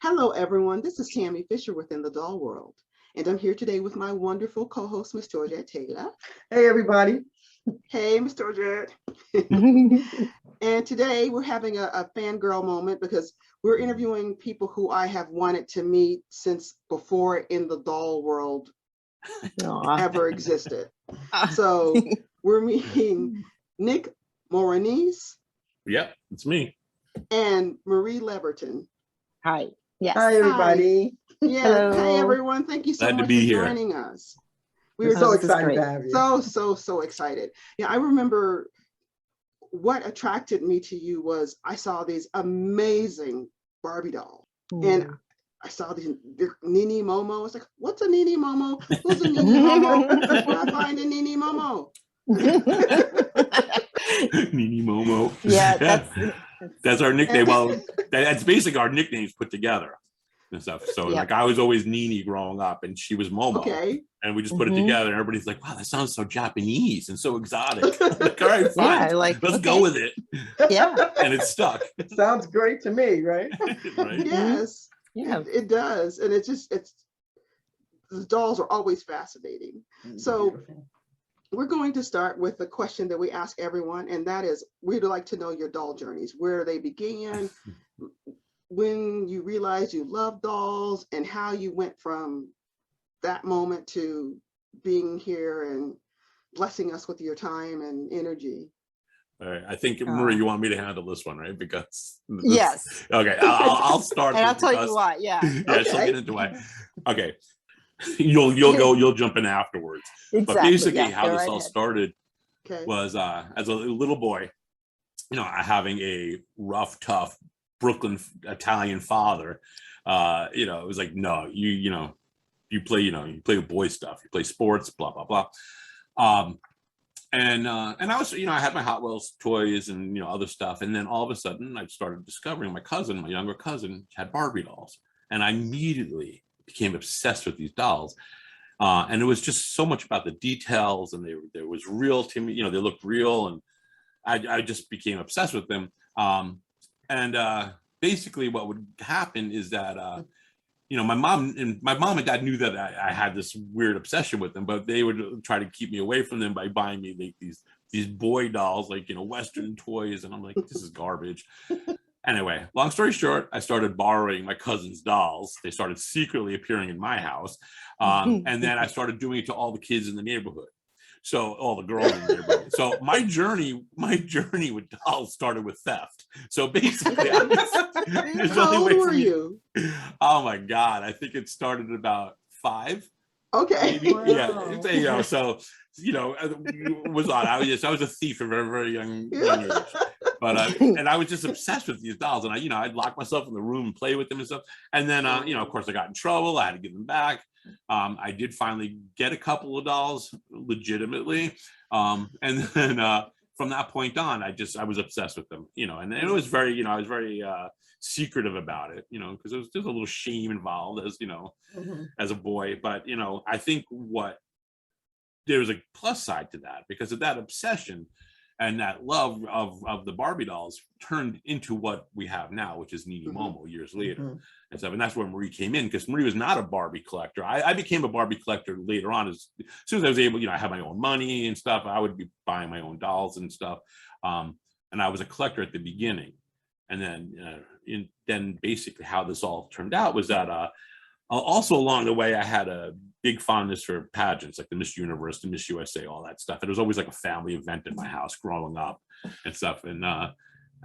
Hello, everyone. This is Tammy Fisher within the Doll World, and I'm here today with my wonderful co-host, Miss Georgette Taylor. Hey, everybody. Hey, Miss Georgette. And today we're having a fangirl moment because we're interviewing people who I have wanted to meet since before in the doll world ever existed. So we're meeting Nik Moronese. Yep, it's me. And Marie Lebreton. Hi. Yes. Hi, everybody. Hi. Yeah. Hello. Hey, everyone. Thank you so Glad to much be for here. joining us. We're so excited to have you. So excited. Yeah, I remember what attracted me to you was I saw these amazing Barbie dolls. And I saw these Nini Momo. I was like, what's a Nini Momo? Who's a Nini Momo? Where I find a Nini Momo? Nini Momo. Yeah, that's our nickname. Well, that's basically our nicknames put together and stuff. So like I was always Nini growing up and she was Momo. Okay. And we just put it together and everybody's like, wow, that sounds so Japanese and so exotic. Like, all right, fine. Yeah, let's go with it. Yeah. And it's stuck. It sounds great to me, right? Right? Yes. Yeah. It does. And the dolls are always fascinating. So Beautiful. we're going to start with the question that we ask everyone, and that is, we'd like to know your doll journeys, where they began, when you realized you loved dolls, and how you went from that moment to being here and blessing us with your time and energy. All right. I think, Marie, you want me to handle this one, right? Because Yes. Okay, I'll start. And I'll tell you why. Yeah. Yeah, she'll get into why. Okay. You'll jump in afterwards. Exactly. But basically how go this right all ahead. started Okay. was as a little boy, having a rough, tough Brooklyn Italian father. It was like, no, you play with boy stuff, you play sports, blah blah blah. And I was, I had my Hot Wheels toys and other stuff, and then all of a sudden I started discovering my younger cousin had Barbie dolls, and I immediately became obsessed with these dolls. And it was just so much about the details, and they was real to me. They looked real, and I just became obsessed with them. Basically, what would happen is that my mom and dad knew that I had this weird obsession with them, but they would try to keep me away from them by buying me like these boy dolls, like Western toys, and I'm like, this is garbage. Anyway, long story short, I started borrowing my cousin's dolls. They started secretly appearing in my house. And then I started doing it to all the kids in the neighborhood. So all the girls in the neighborhood. So my journey with dolls started with theft. So basically, How old were you? Oh my God. I think it started at about 5. Okay. Wow. Yeah. So, I was a thief at a very, very young age. But and I was just obsessed with these dolls, and I'd lock myself in the room and play with them and stuff. And then of course I got in trouble. I had to give them back. I did finally get a couple of dolls legitimately. And then from that point on, I was obsessed with them, and it was very, I was very secretive about it, because there's a little shame involved as a boy. But I think there's a plus side to that, because of that obsession and that love of the Barbie dolls turned into what we have now, which is Nini Momo years later. And stuff. And that's where Marie came in, because Marie was not a Barbie collector. I became a Barbie collector later on. As soon as I was able, I had my own money and stuff, I would be buying my own dolls and stuff. And I was a collector at the beginning. And then basically how this all turned out was that also along the way, I had a big fondness for pageants, like the Miss Universe, the Miss USA, all that stuff. It was always like a family event in my house growing up and stuff. And I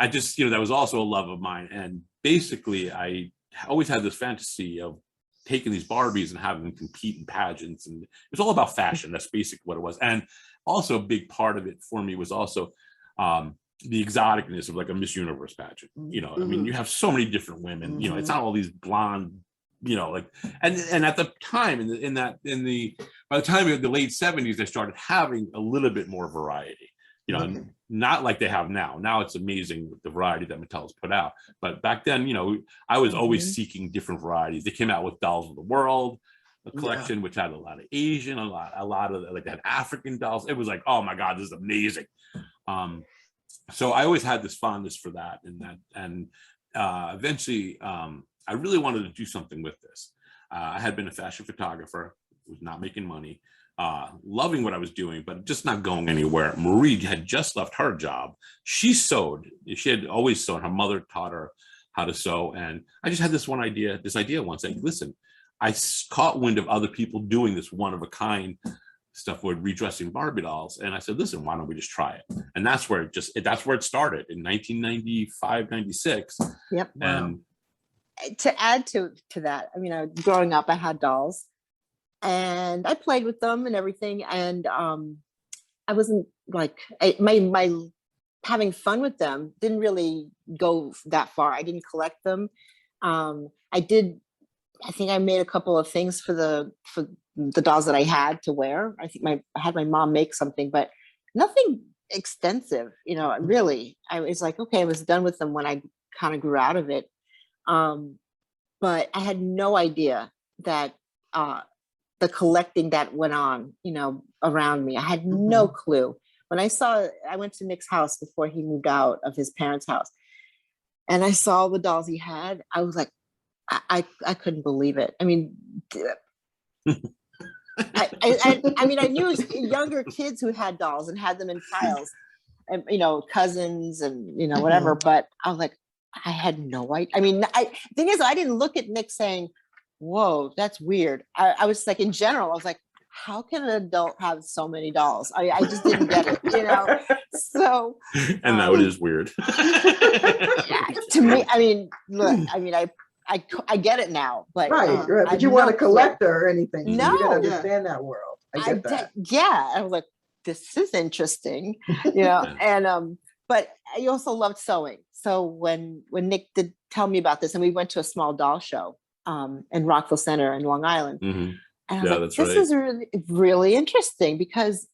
just, that was also a love of mine. And basically, I always had this fantasy of taking these Barbies and having them compete in pageants. And it's all about fashion. That's basically what it was. And also a big part of it for me was also the exoticness of like a Miss Universe pageant. I mean, you have so many different women, it's not all these blonde, and at the time by the time of the late 70s, they started having a little bit more variety, not like they have now. Now it's amazing the variety that Mattel's put out. But back then, I was always seeking different varieties. They came out with Dolls of the World, a collection which had a lot of Asian, a lot of like, they had African dolls. It was like, oh my God, this is amazing. So I always had this fondness for that, and eventually I really wanted to do something with this. I had been a fashion photographer, was not making money, loving what I was doing, but just not going anywhere. Marie had just left her job. She sewed. She had always sewn. Her mother taught her how to sew. And I just had this idea once, like, listen, I caught wind of other people doing this one of a kind stuff with redressing Barbie dolls. And I said, listen, why don't we just try it? And that's where it started in 1995, 96. Yep. And to add to that, I mean, growing up, I had dolls and I played with them and everything. And I wasn't like, my having fun with them didn't really go that far. I didn't collect them. I think I made a couple of things for the dolls that I had to wear. I think I had my mom make something, but nothing extensive, really. I was like, okay, I was done with them when I kind of grew out of it. But I had no idea that the collecting that went on, around me. I had no clue. When I went to Nik's house before he moved out of his parents' house, and I saw all the dolls he had, I was like, I couldn't believe it. I mean, I mean, I knew younger kids who had dolls and had them in piles, and cousins and whatever. But I was like, I had no idea. I mean, thing is, I didn't look at Nik saying, "Whoa, that's weird." I was like, in general, I was like, how can an adult have so many dolls? I just didn't get it, So, and that is weird. To me, I mean, look, I mean, I get it now, but right. But you weren't a collector or anything. No, you didn't understand that world. I get that. I was like, this is interesting, and but I also loved sewing. So when Nik did tell me about this, and we went to a small doll show in Rockville Center in Long Island, and I was like, this is really, really interesting because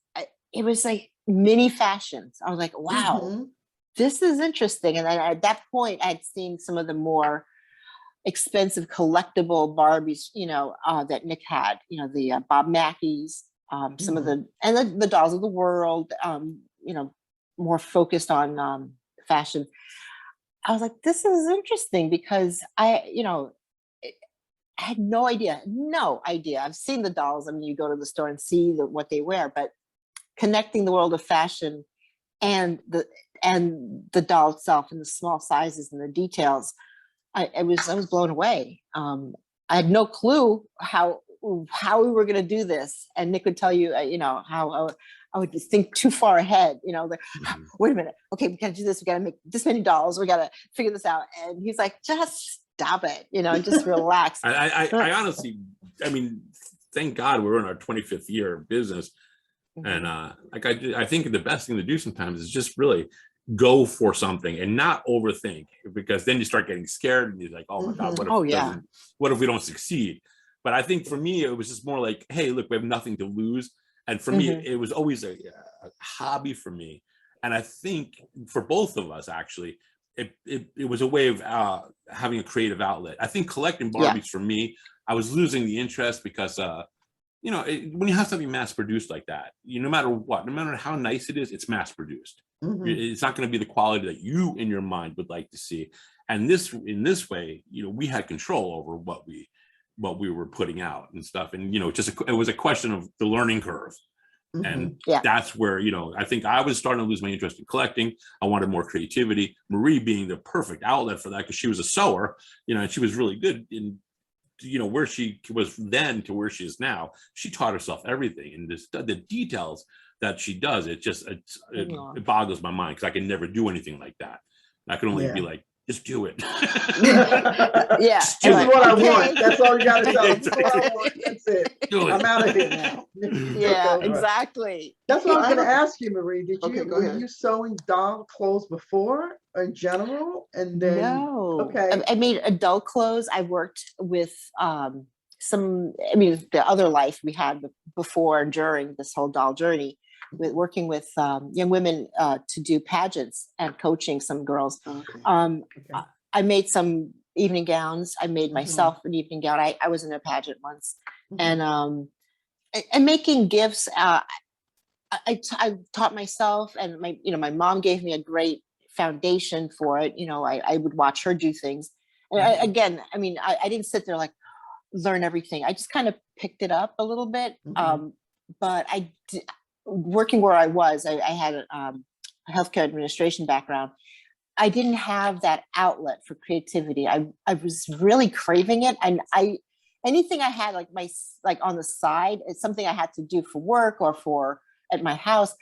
it was like mini fashions. I was like, wow, this is interesting. And then at that point, I'd seen some of the more expensive collectible Barbies, that Nik had, the Bob Mackies, some of the dolls of the world, more focused on fashion. I was like, this is interesting because I had no idea. I've seen the dolls. I mean, you go to the store and see what they wear, but connecting the world of fashion and the doll itself and the small sizes and the details, I was blown away. I had no clue how we were going to do this. And Nik would tell you, how I would think too far ahead, like, wait a minute. Okay, we got to do this. We got to make this many dolls. We got to figure this out. And he's like, just stop it, just relax. I honestly, I mean, thank God we're in our 25th year of business. And I think the best thing to do sometimes is just really go for something and not overthink, because then you start getting scared and you're like, oh my God, what if we don't succeed? But I think for me, it was just more like, hey, look, we have nothing to lose. And for me, it was always a hobby for me. And I think for both of us, actually, it was a way of having a creative outlet. I think collecting Barbies for me, I was losing the interest because, when you have something mass produced like that, no matter what, no matter how nice it is, it's mass produced. It's not going to be the quality that you in your mind would like to see. And in this way, we had control over what we were putting out and stuff. And, it was a question of the learning curve. And that's where, I think I was starting to lose my interest in collecting. I wanted more creativity. Marie being the perfect outlet for that, because she was a sewer, and she was really good in, where she was then to where she is now. She taught herself everything, and the details that she does, it boggles my mind, because I can never do anything like that. I can only be like, just do it. This is what I want. That's all you got to tell. This is what I want. That's it. I'm out of here now. Yeah, exactly. That's what I was going to ask you, Marie. Were you sewing doll clothes before in general? And then I made adult clothes. I worked with the other life we had before and during this whole doll journey, with working with young women to do pageants and coaching some girls. I made some evening gowns. I made myself an evening gown. I was in a pageant once, and making gifts. I taught myself, and my mom gave me a great foundation for it. I would watch her do things, And again, I mean, I didn't sit there like learn everything. I just kind of picked it up a little bit. But working where I was, I had a healthcare administration background. I didn't have that outlet for creativity. I was really craving it, and anything I had like on the side, it's something I had to do for work or for at my house.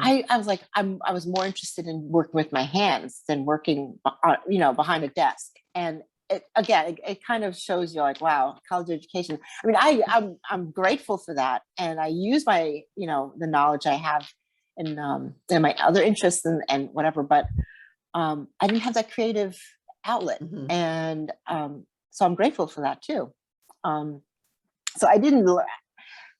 I was like, I was more interested in working with my hands than working, behind a desk. And it kind of shows you like, wow, college education. I mean, I'm grateful for that, and I use my, the knowledge I have in my other interests and whatever. But I didn't have that creative outlet, and so I'm grateful for that too. So I didn't.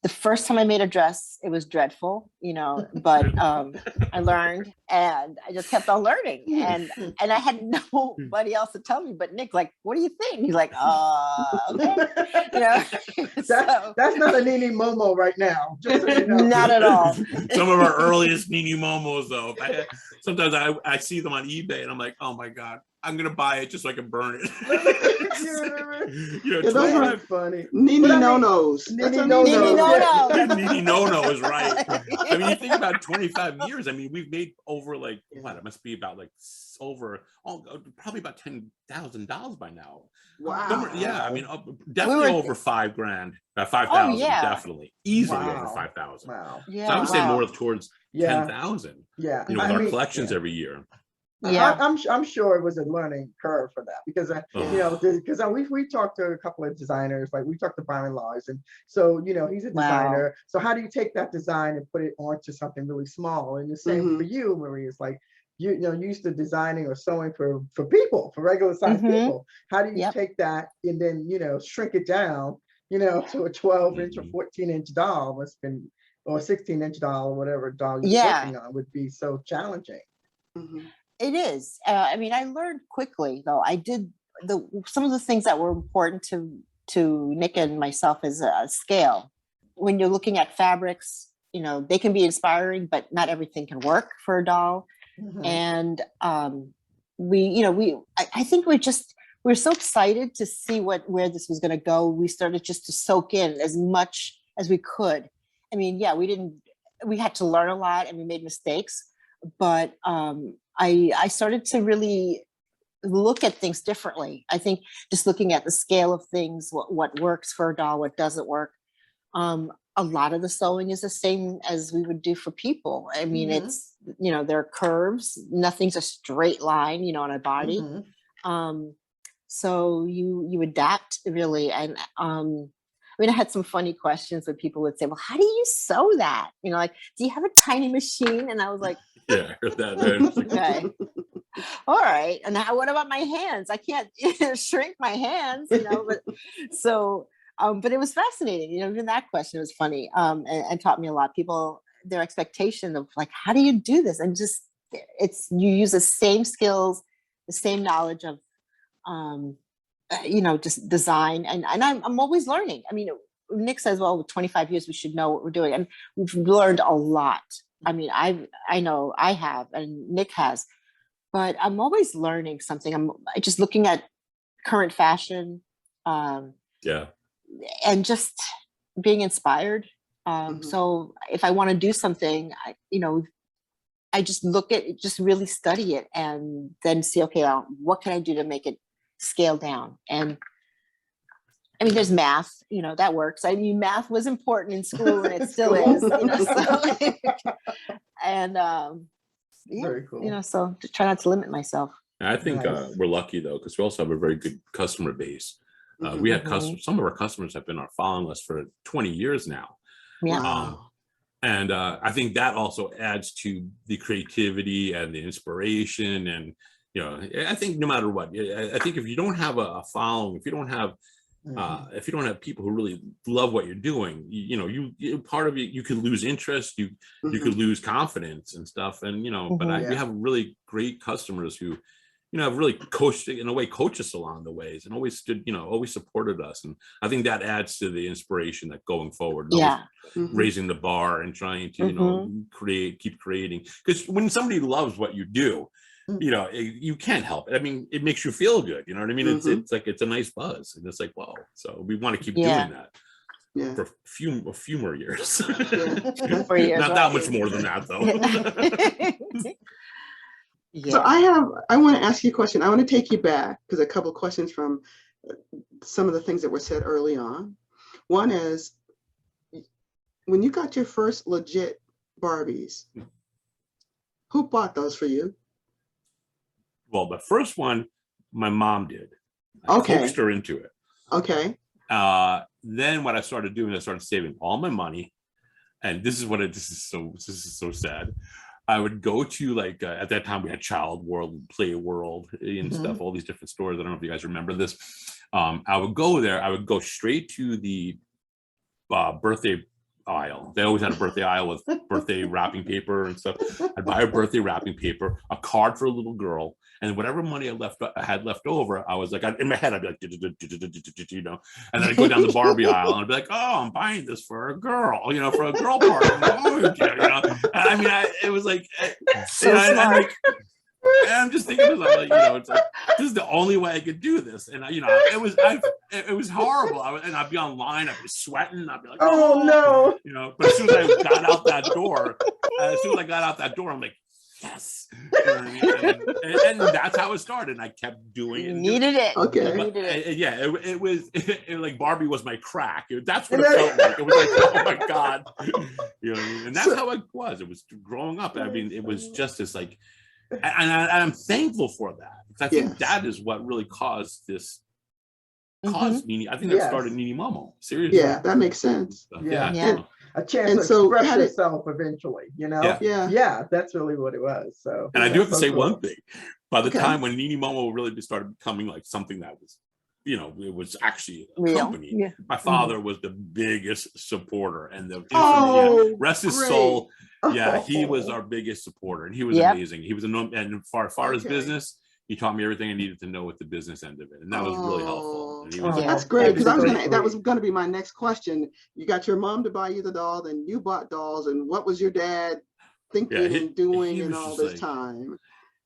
The first time I made a dress, it was dreadful, but I learned, and I just kept on learning, and I had nobody else to tell me but Nik, like, what do you think? He's like, okay. That's not a Nini Momo right now. Just so you know. Not at all. Some of our earliest Nini Momos, though. Sometimes I see them on eBay, and I'm like, oh my God, I'm gonna buy it just so I can burn it. Those are funny. Nini no-nos. Nini no-nos. Nini no-no is right. I mean, you think about 25 years. I mean, we've made over like what? It must be about like probably about $10,000 by now. Wow. Yeah, I mean, definitely over $5,000. 5,000, definitely, easily over 5,000. Wow. Yeah. So I would say more towards 10,000. Yeah. With our collections every year. Yeah, I'm sure it was a learning curve for that, because because we talked to a couple of designers, like we talked to Byron Laws, and so he's a designer. Wow. So how do you take that design and put it onto something really small? And the same for you, Marie. It's like you used to designing or sewing for people, for regular size people. How do you take that and then shrink it down to a 12-inch or 14-inch doll? Or 16-inch doll, or whatever doll you're working on would be so challenging. It is. I mean, I learned quickly, though. I did some of the things that were important to Nik and myself is a scale. When you're looking at fabrics, they can be inspiring, but not everything can work for a doll. And I think we're so excited to see where this was going to go. We started just to soak in as much as we could. I mean, we had to learn a lot, and we made mistakes, but I started to really look at things differently. I think just looking at the scale of things, what works for a doll, what doesn't work. A lot of the sewing is the same as we would do for people. I mean, it's, there are curves, nothing's a straight line, on a body. So you adapt really. And I had some funny questions where people would say, well, how do you sew that? Like, do you have a tiny machine? And I was like, yeah, I heard that. Okay. All right. And now what about my hands? I can't shrink my hands, but but it was fascinating. Even that question was funny, and taught me a lot. People, their expectation of like, how do you do this? And just, you use the same skills, the same knowledge of, just design. And I'm always learning. I mean, Nik says, well, with 25 years, we should know what we're doing. And we've learned a lot. I mean, I know I have, and Nik has, but I'm always learning something. I'm just looking at current fashion, and just being inspired. So if I want to do something, I just look at it, just really study it, and then see, okay, what can I do to make it scale down? And I mean, there's math, that works. I mean, math was important in school, and it still is, and very cool. So to try not to limit myself. I think we're lucky though, because we also have a very good customer base. We had some of our customers have been following us for 20 years now. Yeah. And I think that also adds to the creativity and the inspiration. And, I think no matter what, I think if you don't have a following, if you don't have people who really love what you're doing, you part of it, you could lose interest, you could lose confidence and stuff. And, we have really great customers who, have really coached us along the ways, and always stood, always supported us. And I think that adds to the inspiration that going forward, raising the bar and trying to, keep creating. Because when somebody loves what you do, you know, you can't help it. I mean, it makes you feel good. You know what I mean? It's like, it's a nice buzz, and it's like, wow. So we want to keep doing that for a few more years. Not that much more than that, though. So I want to ask you a question. I want to take you back because a couple of questions from some of the things that were said early on. One is, when you got your first legit Barbies, who bought those for you? Well, the first one, my mom did. I coaxed her into it. Okay. Then what I started doing, I started saving all my money, and this is so sad. I would go to, like, at that time we had Child World, Play World, and stuff, all these different stores. I don't know if you guys remember this. I would go there. I would go straight to the birthday aisle. They always had a birthday aisle with birthday wrapping paper and stuff. I'd buy a birthday wrapping paper, a card for a little girl, and whatever money I had left over, I was like, in my head, I'd be like, you know, and then I'd go down the Barbie aisle and I'd be like, oh, I'm buying this for a girl, you know, for a girl party. You know, I mean, it was like, so smart. And I'm just thinking to myself, like, you know, it's like, this is the only way I could do this. And you know, it was horrible. And I'd be online, I'd be sweating, I'd be like, oh no, you know. But as soon as I got out that door, I'm like, yes. You know what I mean? And that's how it started. And I kept doing it. You needed it. Okay. You needed it. Yeah, it was like Barbie was my crack. That's what it felt like. It was like, oh my God. You know what I mean? And that's how it was. It was growing up. I mean, it was just this, like, and I'm thankful for that, because I think that is what really caused this. Nini, I think that started Nini Momo. Seriously. Yeah, that makes sense. So, And a chance to express yourself eventually, you know? Yeah, that's really what it was. So, and I do have to say one thing. By the time when Nini Momo really started becoming like something that was, you know, it was actually a company. My father was the biggest supporter, and rest his soul. Yeah, he was our biggest supporter, and he was amazing. He was and far as business, he taught me everything I needed to know with the business end of it, and that was really helpful. And he was that's great, because that was gonna be my next question. You got your mom to buy you the doll, then you bought dolls, and what was your dad thinking and doing in all this time?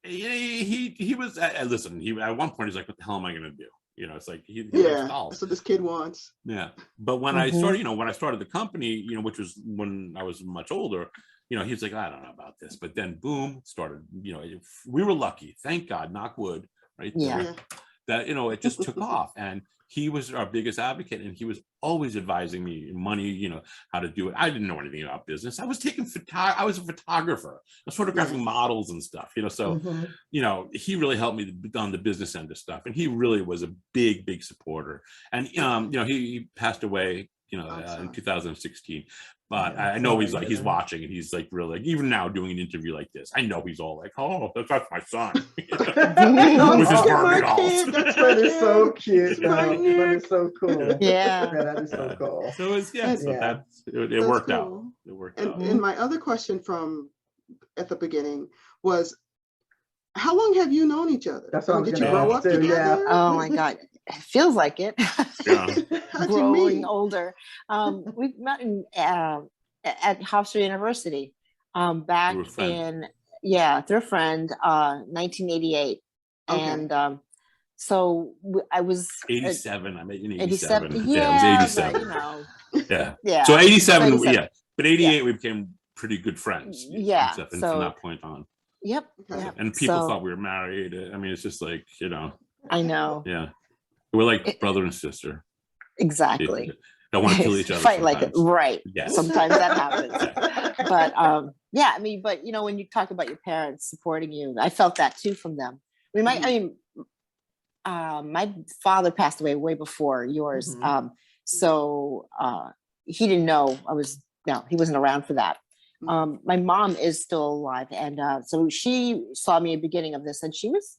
He was listen. At one point he's like, "What the hell am I gonna do?" You know, it's like that's what this kid wants. Yeah, but when I started, you know, when I started the company, you know, which was when I was much older, you know, he's like, I don't know about this, but then boom, started. You know, we were lucky, thank God, knock wood, right? Yeah. That, you know, it just took off, and he was our biggest advocate, and he was always advising me money, you know, how to do it. I didn't know anything about business. I was I was a photographer. I was photographing models and stuff, you know. So, you know, he really helped me on the business end of stuff, and he really was a big supporter. And you know, he passed away, you know, in 2016. But I know he's watching, and he's like, really, like, even now doing an interview like this, I know he's all like, oh, that's my son. With his Barbie dolls. That is so cute. That is so cool. Yeah, that is so cool. So it worked out. It worked out. And my other question from at the beginning was, how long have you known each other? That's what did you grow up together? Yeah. Oh my God. It feels like it. Growing older. We met at Hofstra University back in, through a friend, 1988. And so I was 87. I met you in 87. Yeah, it was 87. But, you know, yeah. So 87, but 88 we became pretty good friends. Yeah. And from that point on. Yep. And people thought we were married. I mean, it's just like, you know. I know. Yeah. We're like brother and sister. Exactly. Don't want to kill each other. Fight like it. Right. Yes. Sometimes that happens. But I mean, but you know, when you talk about your parents supporting you, I felt that too from them. My father passed away way before yours. So he didn't know he wasn't around for that. My mom is still alive, and so she saw me at the beginning of this, and she was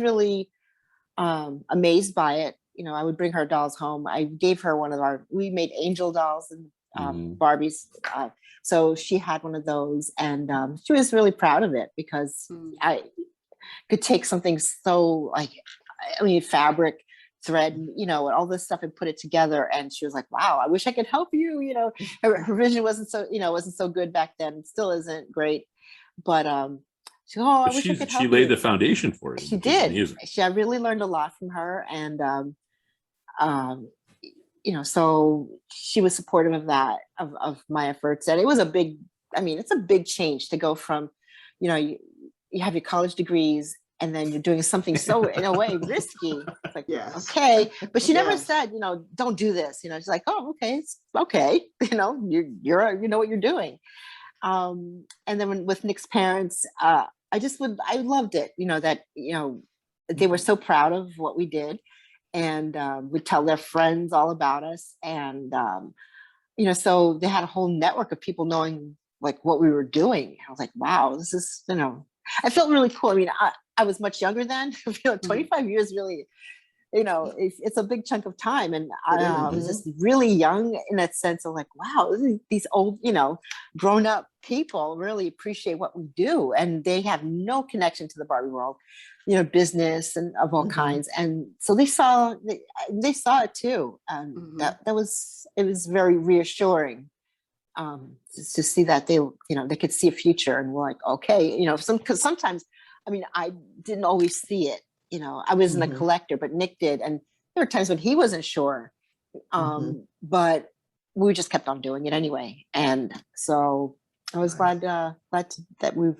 really amazed by it. You know, I would bring her dolls home. I gave her we made angel dolls and Barbies. So she had one of those, and she was really proud of it, because I could take something so fabric, thread, you know, and all this stuff, and put it together. And she was like, wow, I wish I could help you. You know, her vision wasn't so good back then. It still isn't great. But She, oh, I But wish I could she help laid you. the foundation for it. She which is did. amazing. I really learned a lot from her, and um, you know, so she was supportive of that, of my efforts, and it was a big. I mean, it's a big change to go from, you know, you have your college degrees, and then you're doing something so, in a way, risky. It's like, Yes. okay, but she never Yes. said, you know, don't do this. You know, she's like, oh, okay, it's okay. You know, you know what you're doing. And then with Nik's parents, I loved it. You know, that, you know, they were so proud of what we did, and would tell their friends all about us, and you know, so they had a whole network of people knowing like what we were doing. I was like, wow, this is, you know, I felt really cool. I mean, I was much younger then. You know, 25 years really, you know, it's a big chunk of time. And I was just really young in that sense of like, wow, these old, you know, grown up people really appreciate what we do. And they have no connection to the Barbie world, you know, business and of all kinds. And so they saw it too. And it was very reassuring to see that they, you know, they could see a future, and we're like, okay, you know, because sometimes, I mean, I didn't always see it. You know, I wasn't a collector, but Nik did. And there were times when he wasn't sure, but we just kept on doing it anyway. And so I was glad that we've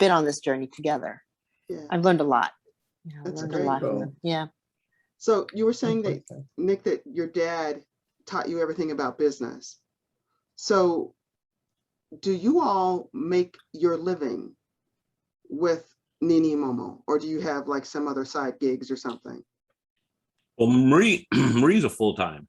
been on this journey together. Yeah. I've learned a lot. You know, That's learned great. a lot from them. Yeah. So you were saying that, Nik, that your dad taught you everything about business. So do you all make your living with Nini Momo, or do you have like some other side gigs or something? Well, Marie's a full-time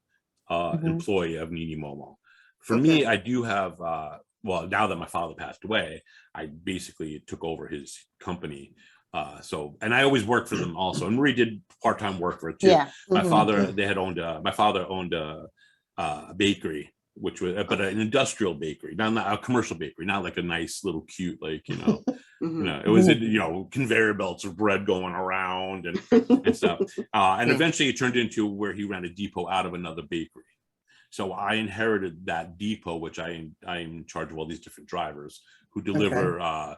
employee of Nini Momo. For me, I do have, well, now that my father passed away, I basically took over his company. And I always worked for them also. And Marie did part-time work for it too. Yeah. My father owned a bakery, which was, but an industrial bakery, not a commercial bakery, not like a nice little cute, like, you know, you know, it was, you know, conveyor belts of bread going around and stuff. And eventually it turned into where he ran a depot out of another bakery. So I inherited that depot, which I'm in charge of all these different drivers who deliver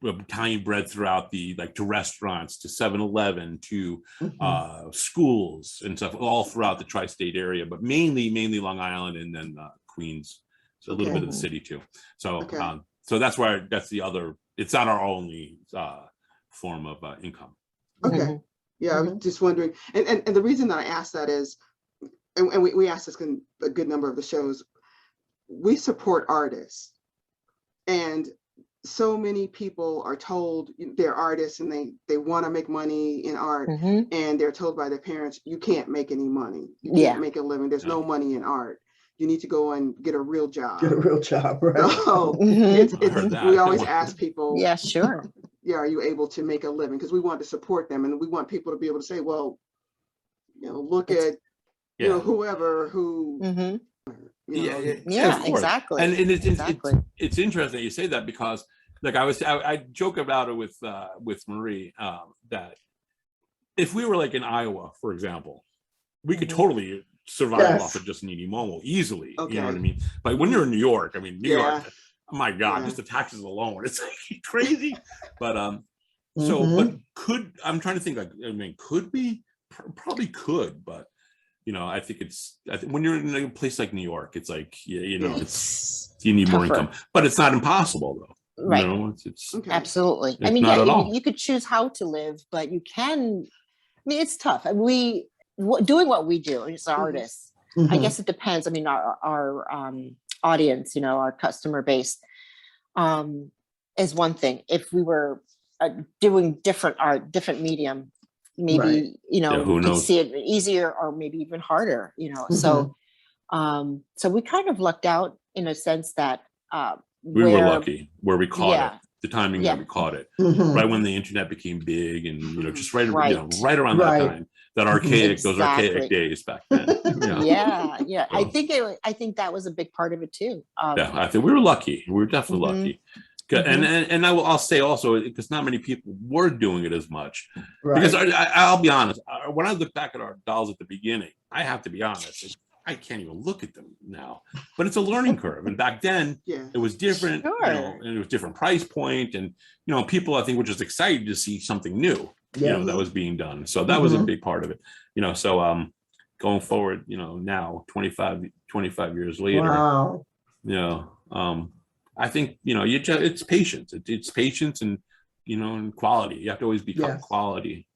Italian bread throughout to restaurants, to 7-Eleven, to schools and stuff, all throughout the tri-state area, but mainly Long Island, and then Queens, so a little bit of the city too. So so that's the other. It's not our only form of income. Okay. Yeah, I was just wondering, and the reason that I asked that is, and we asked this in a good number of the shows, we support artists, and so many people are told they're artists and they want to make money in art, and they're told by their parents, you can't make any money, you can't make a living, there's no money in art, you need to go and get a real job. Get a real job, right? So we always ask people, yeah, sure, yeah, are you able to make a living? Because we want to support them, and we want people to be able to say, well, you know, look at you know, whoever who exactly. And it's interesting you say that, because like I joke about it with Marie, that if we were like in Iowa, for example, we could totally survive off of just Nini Momo easily. You know what I mean? But when you're in New York, I mean, New York, oh my God, just the taxes alone, it's like crazy. But but I'm trying to think, like, I mean, could we? Probably could, but you know, I think when you're in a place like New York, it's like, you know, you need more income, but it's not impossible though. Right. You know, it's absolutely. It's I mean, you could choose how to live, but you can, I mean, it's tough. And doing what we do as artists, I guess it depends. I mean, our audience, you know, our customer base is one thing. If we were doing different art, different medium, maybe you know, who knows? could see it easier or maybe even harder, you know. So so we kind of lucked out in a sense that we were lucky where we caught it, the timing that we caught it, right when the internet became big, and you know, just right you know, right around that time, that archaic those archaic days back then. I think that was a big part of it too. I think we were lucky. We were definitely lucky. And I'll say also, because not many people were doing it as much, because I'll be honest, when I look back at our dolls at the beginning, I have to be honest, I can't even look at them now. But it's a learning curve. And back then, it was different, Sure. and it was different price point. And, people, I think, were just excited to see something new, that was being done. So that was a big part of it, So going forward, now 25 years later, Wow. I think, it's patience. It's patience and, and quality. You have to always become quality.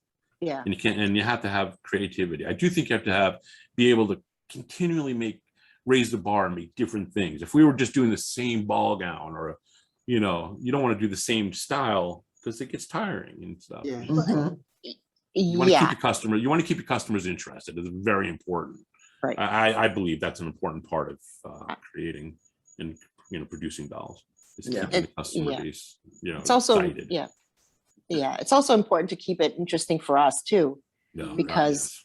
Yeah. And you have to have creativity. I do think you have to be able to continually raise the bar and make different things. If we were just doing the same ball gown, or, you don't want to do the same style because it gets tiring and stuff. Yeah. You want to keep your customers interested. It's very important. Right. I believe that's an important part of creating and producing dolls. Is keeping the customer base, it's also excited. It's also important to keep it interesting for us too, because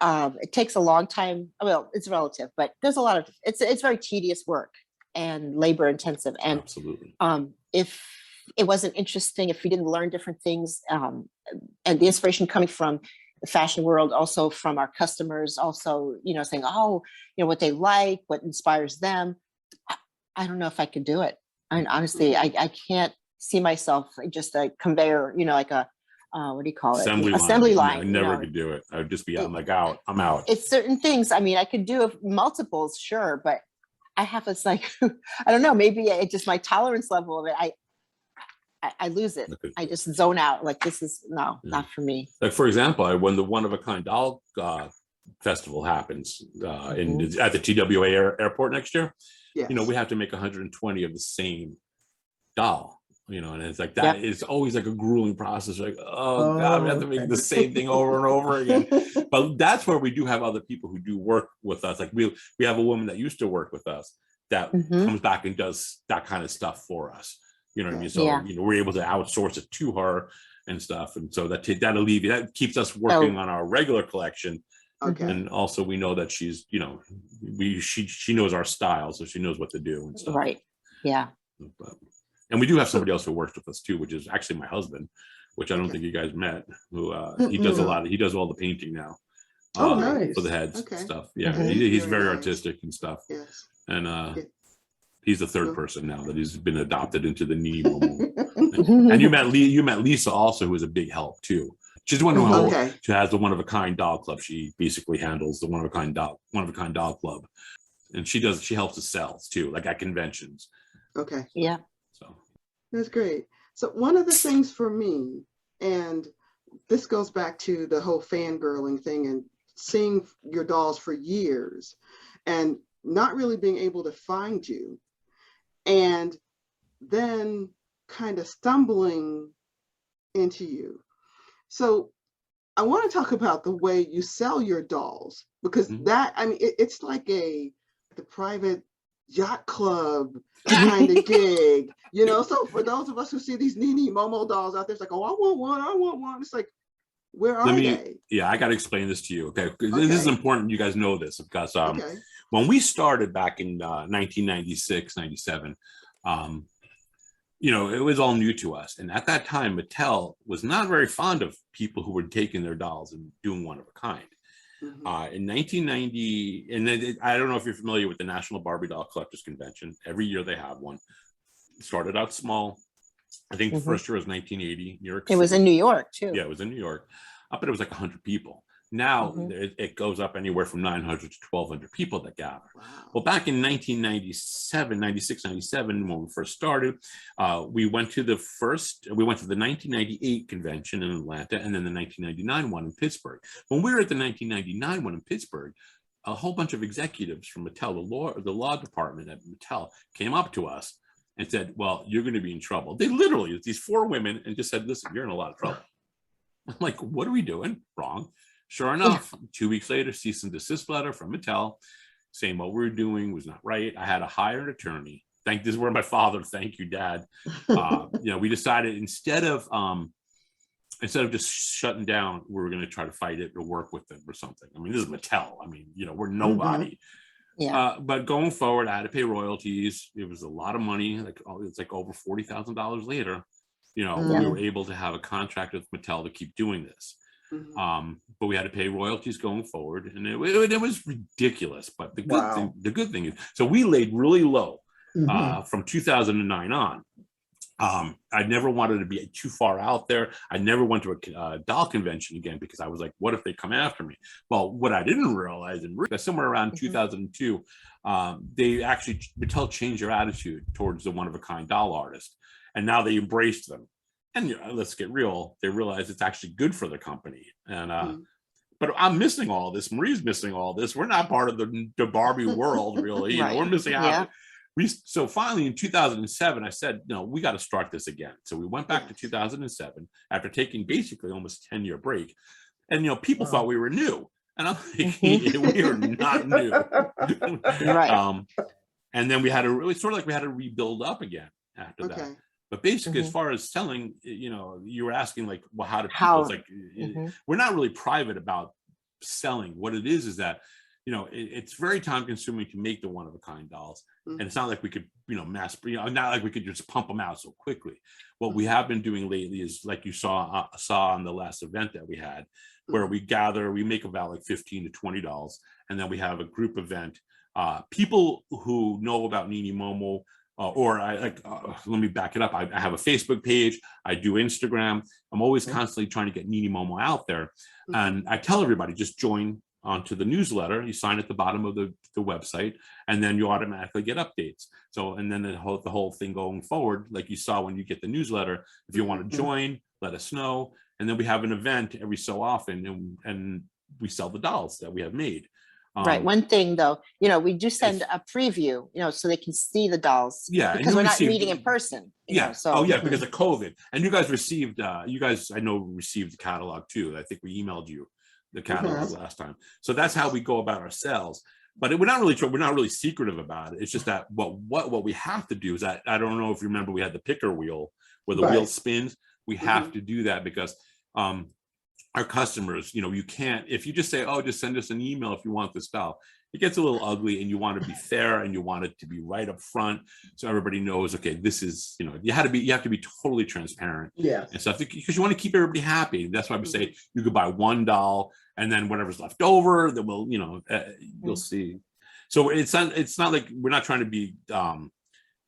it takes a long time. Well, it's relative, but there's a lot of it's very tedious work and labor intensive. And absolutely, if it wasn't interesting, if we didn't learn different things, and the inspiration coming from the fashion world, also from our customers, also saying, what they like, what inspires them. I don't know if I could do it. And honestly, I can't see myself just a conveyor, like a what do you call it? Assembly line. I never could do it. I would just be I'm out. It's certain things. I mean, I could do multiples, sure, but I have this I don't know, maybe it's just my tolerance level of it. I lose it. I just zone out. Like, this is not for me. Like, for example, when the One of a Kind Doll Festival happens at the TWA airport next year, we have to make 120 of the same doll. And it's like that is always like a grueling process. Like, oh God, we have to make the same thing over and over again. But that's where we do have other people who do work with us. Like we have a woman that used to work with us that comes back and does that kind of stuff for us. You know what I mean? So we're able to outsource it to her and stuff. And so that keeps us working on our regular collection. Okay. And also we know that she's, she knows our style, so she knows what to do and stuff. Right. Yeah. And we do have somebody else who works with us too, which is actually my husband, which I don't think you guys met, who he does he does all the painting now. Nice. For the heads Okay. stuff. Yeah. Mm-hmm. He's very nice. artistic and stuff. Yes. And he's the third person now that he's been adopted into the Nini Momo. And you met Lisa also, who was a big help too. She's the one who has the One of a Kind Doll Club. She basically handles the One of a Kind Doll Club, and she helps the sales too, like at conventions. Okay. Yeah. So that's great. So one of the things for me, and this goes back to the whole fangirling thing and seeing your dolls for years and not really being able to find you, and then kind of stumbling into you. So I want to talk about the way you sell your dolls, because it's like the private yacht club kind of gig, so for those of us who see these Nini Momo dolls out there, it's like, oh, I want one. It's like, where are they? Yeah, I got to explain this to you. Okay. This is important. You guys know this because when we started back in 1996, 97, it was all new to us. And at that time, Mattel was not very fond of people who were taking their dolls and doing one of a kind. In 1990, and then I don't know if you're familiar with the National Barbie Doll Collectors Convention. Every year they have one. It started out small. I think the first year was 1980, New York City. It was in New York too. Yeah, it was in New York. But it was like 100 people. Now it goes up anywhere from 900 to 1,200 people that gather. Wow. Well, back in 1997, 96, 97, when we first started, we went to the 1998 convention in Atlanta, and then the 1999 one in Pittsburgh. When we were at the 1999 one in Pittsburgh, a whole bunch of executives from Mattel, the law department at Mattel, came up to us and said, well, you're going to be in trouble. They literally, these 4 women, and just said, listen, you're in a lot of trouble. I'm like, what are we doing wrong? Sure enough, 2 weeks later, cease and desist letter from Mattel saying what we were doing was not right. I had to hire an attorney. This is where my father, thank you, Dad. We decided instead of just shutting down, we were going to try to fight it or work with them or something. I mean, this is Mattel. I mean, we're nobody. Yeah. But going forward, I had to pay royalties. It was a lot of money. It's like over $40,000 later. We were able to have a contract with Mattel to keep doing this. But we had to pay royalties going forward, and it was ridiculous. But the good thing is, so we laid really low from 2009 on. I never wanted to be too far out there. I never went to a doll convention again because I was like, what if they come after me? Well, what I didn't realize, and somewhere around 2002, they actually, Mattel changed their attitude towards the one-of-a-kind doll artist, and now they embraced them. And let's get real, they realize it's actually good for the company. And but I'm missing all this. Marie's missing all this. We're not part of the Barbie world, really. You know, we're missing out. So finally in 2007, I said, no, we got to start this again. So we went back to 2007 after taking basically almost a 10-year break. And, you know, people thought we were new. And I'm thinking, we are not new. And then we had to really sort of like we had to rebuild up again after that. But basically, as far as selling, you know, you were asking like, well, how do people, it's like, we're not really private about selling. What it is that, you know, it's very time consuming to make the one-of-a-kind dolls. And it's not like we could, you know, not like we could just pump them out so quickly. What we have been doing lately is like you saw on the last event that we had, where we make about like 15 to 20 dolls. And then we have a group event. People who know about Nini Momo, let me back it up. I have a Facebook page. I do Instagram. I'm always constantly trying to get Nini Momo out there. And I tell everybody, just join onto the newsletter. You sign at the bottom of the website, and then you automatically get updates. So, and then the whole thing going forward, like you saw when you get the newsletter, if you want to join, let us know. And then we have an event every so often, and we sell the dolls that we have made. Right. One thing though, you know, we do send a preview, you know, so they can see the dolls. Yeah. Because we're not meeting in person. Yeah. So because of COVID. And you guys received, I know received the catalog too. I think we emailed you the catalog last time. So that's how we go about our sales. But we're not really secretive about it. It's just that what we have to do is that, I don't know if you remember, we had the picker wheel where the wheel spins. We have to do that because our customers, you know, you can't, if you just say, oh, just send us an email if you want this doll, it gets a little ugly, and you want to be fair and you want it to be right up front. So everybody knows, okay, this is, you know, you have to be totally transparent. Yeah. And stuff because you want to keep everybody happy. That's why we say you could buy one doll and then whatever's left over, then we'll, you know, you'll see. So it's not like we're not trying to be,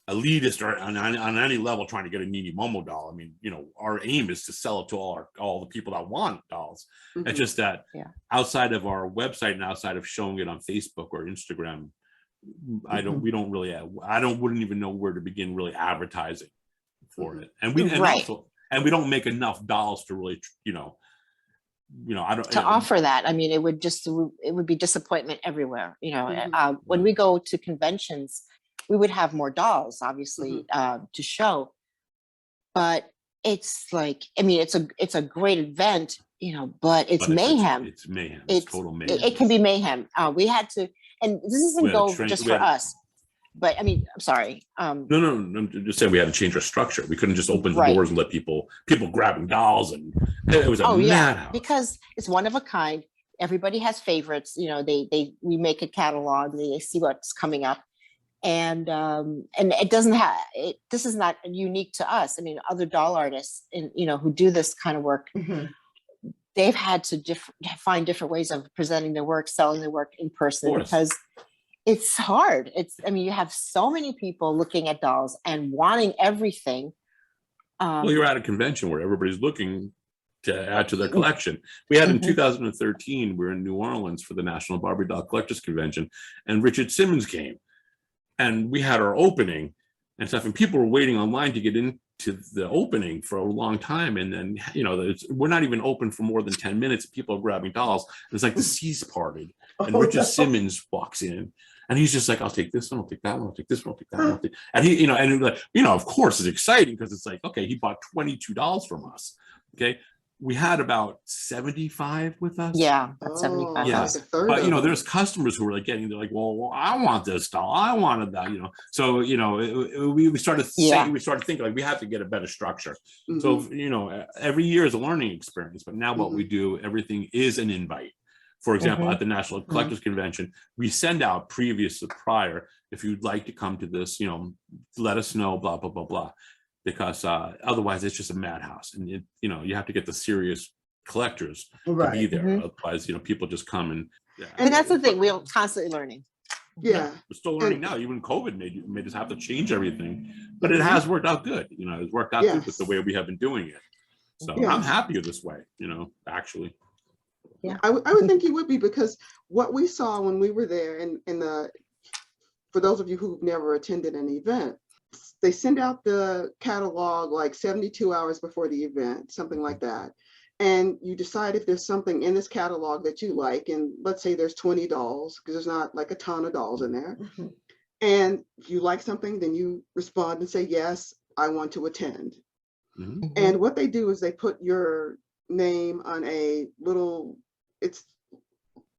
elitist or on any level trying to get a Nini Momo doll. I mean, you know, our aim is to sell it to all the people that want dolls. It's just that outside of our website and outside of showing it on Facebook or Instagram, wouldn't even know where to begin really advertising for it. And we don't make enough dolls to really, offer that. I mean, it would be disappointment everywhere. You know, when we go to conventions, we would have more dolls, obviously, to show, but it's like, I mean, it's a great event, you know, but it's mayhem. It's mayhem. It's total mayhem. It can be mayhem. We had to, and this isn't just for us, but I mean, I'm sorry. No, I'm just saying we had to change our structure. We couldn't just open the doors and let people grabbing dolls, and it was a madhouse. Because it's one of a kind. Everybody has favorites. You know, we make a catalog. They see what's coming up. And it doesn't have it. This is not unique to us. I mean, other doll artists, who do this kind of work, they've had to find different ways of presenting their work, selling their work in person, because it's hard. You have so many people looking at dolls and wanting everything. Well, you're at a convention where everybody's looking to add to their collection. We had in 2013, we were in New Orleans for the National Barbie Doll Collectors Convention, and Richard Simmons came. And we had our opening and stuff, and people were waiting online to get into the opening for a long time. And then, we're not even open for more than 10 minutes. People are grabbing dolls. It's like the seas parted, and Richard Simmons walks in, and he's just like, "I'll take this one. I'll take that one. I'll take this one. I'll take that one." And he, of course, it's exciting because it's like, okay, he bought 22 dolls from us. Okay. We had about 75 with us. Yeah, about 75. Yeah. But there's customers who were like they're like, well, I want this doll. I wanted that, So, we started thinking like we have to get a better structure. So, every year is a learning experience. But now what we do, everything is an invite. For example, at the National Collectors Convention, we send out prior, if you'd like to come to this, let us know, blah, blah, blah, blah. Because otherwise it's just a madhouse, and you have to get the serious collectors to be Right. there. Otherwise, people just come and. Yeah. And that's the thing, we're constantly learning. Yeah. We're still learning now. Even COVID made us have to change everything, but it has worked out good. It's worked out good with the way we have been doing it. So I'm happier this way, actually. Yeah. I would think you would be, because what we saw when we were there, and for those of you who've never attended an event, they send out the catalog like 72 hours before the event, something like that. And you decide if there's something in this catalog that you like. And let's say there's 20 dolls, because there's not like a ton of dolls in there. And if you like something, then you respond and say, yes, I want to attend. And what they do is they put your name on a little, it's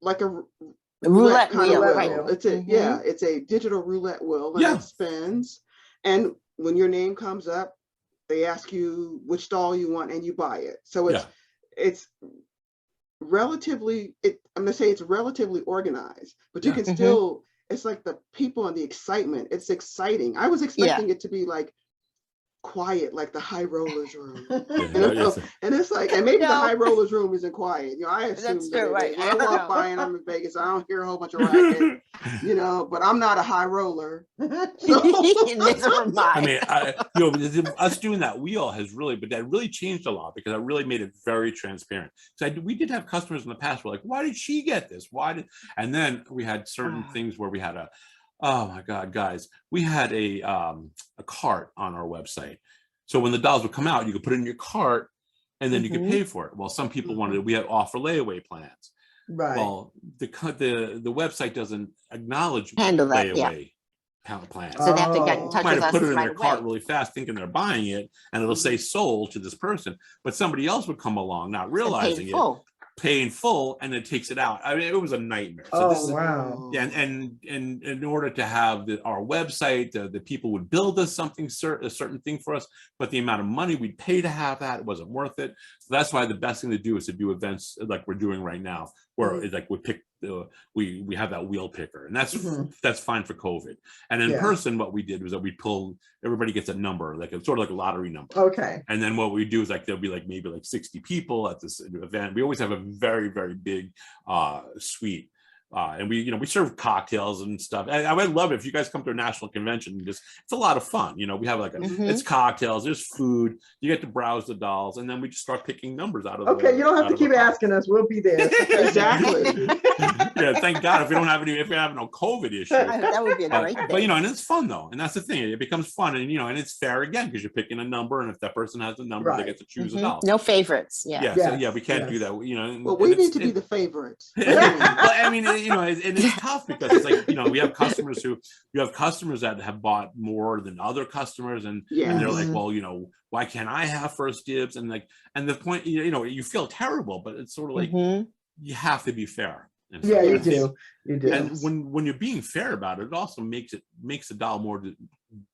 like a Roulette kind wheel, of right. wheel. It's a it's a digital roulette wheel, and it spins. And when your name comes up, they ask you which doll you want, and you buy it. So it's relatively, I'm gonna say it's relatively organized, but you can still, it's like the people and the excitement. It's exciting. I was expecting it to be like quiet, like the high rollers room. And it's like, and maybe the high rollers room isn't quiet. I assume That's true, right? When I walk by and I'm in Vegas, I don't hear a whole bunch of racket, but I'm not a high roller. So. I mean, us doing that wheel has really, but that really changed a lot, because it really made it very transparent. So we did have customers in the past who were like, why did she get this? And then we had certain things where we had oh my God, guys, we had a cart on our website. So when the dolls would come out, you could put it in your cart and then you could pay for it. Well, some people we had offer layaway plans. Right. Well, the website doesn't acknowledge handle that layaway plans. So they have to get in touch might with have us put it in right their cart really fast, thinking they're buying it, and it'll say sold to this person. But somebody else would come along, not realizing it, pay in full, and it takes it out. I mean, it was a nightmare. So wow. And in order to have our website, the people would build us something, a certain thing for us, but the amount of money we'd pay to have that wasn't worth it. So that's why the best thing to do is to do events like we're doing right now, where it's like we have that wheel picker, and that's fine for COVID. And in person, what we did was that everybody gets a number, like sort of like a lottery number. Okay. And then what we do is there'll be maybe 60 people at this event. We always have a very, very big suite. And we serve cocktails and stuff. And I would love it if you guys come to a national convention. It's a lot of fun. We have it's cocktails, there's food, you get to browse the dolls, and then we just start picking numbers out of. Okay, you don't have to keep asking us. We'll be there. Exactly. Yeah, thank God if we have no COVID issue. That would be a great thing. But and it's fun though, and that's the thing. It becomes fun, and and it's fair again, because you're picking a number, and if that person has a number, they get to choose a doll. No favfavorites. So we can't do that. Well, we need to be the favorites. Well, I mean, and it's tough, because it's like we have customers that have bought more than other customers, and they're like, well, why can't I have first dibs? And the point, you feel terrible, but it's sort of like you have to be fair. Yeah, you do. And when you're being fair about it, it also makes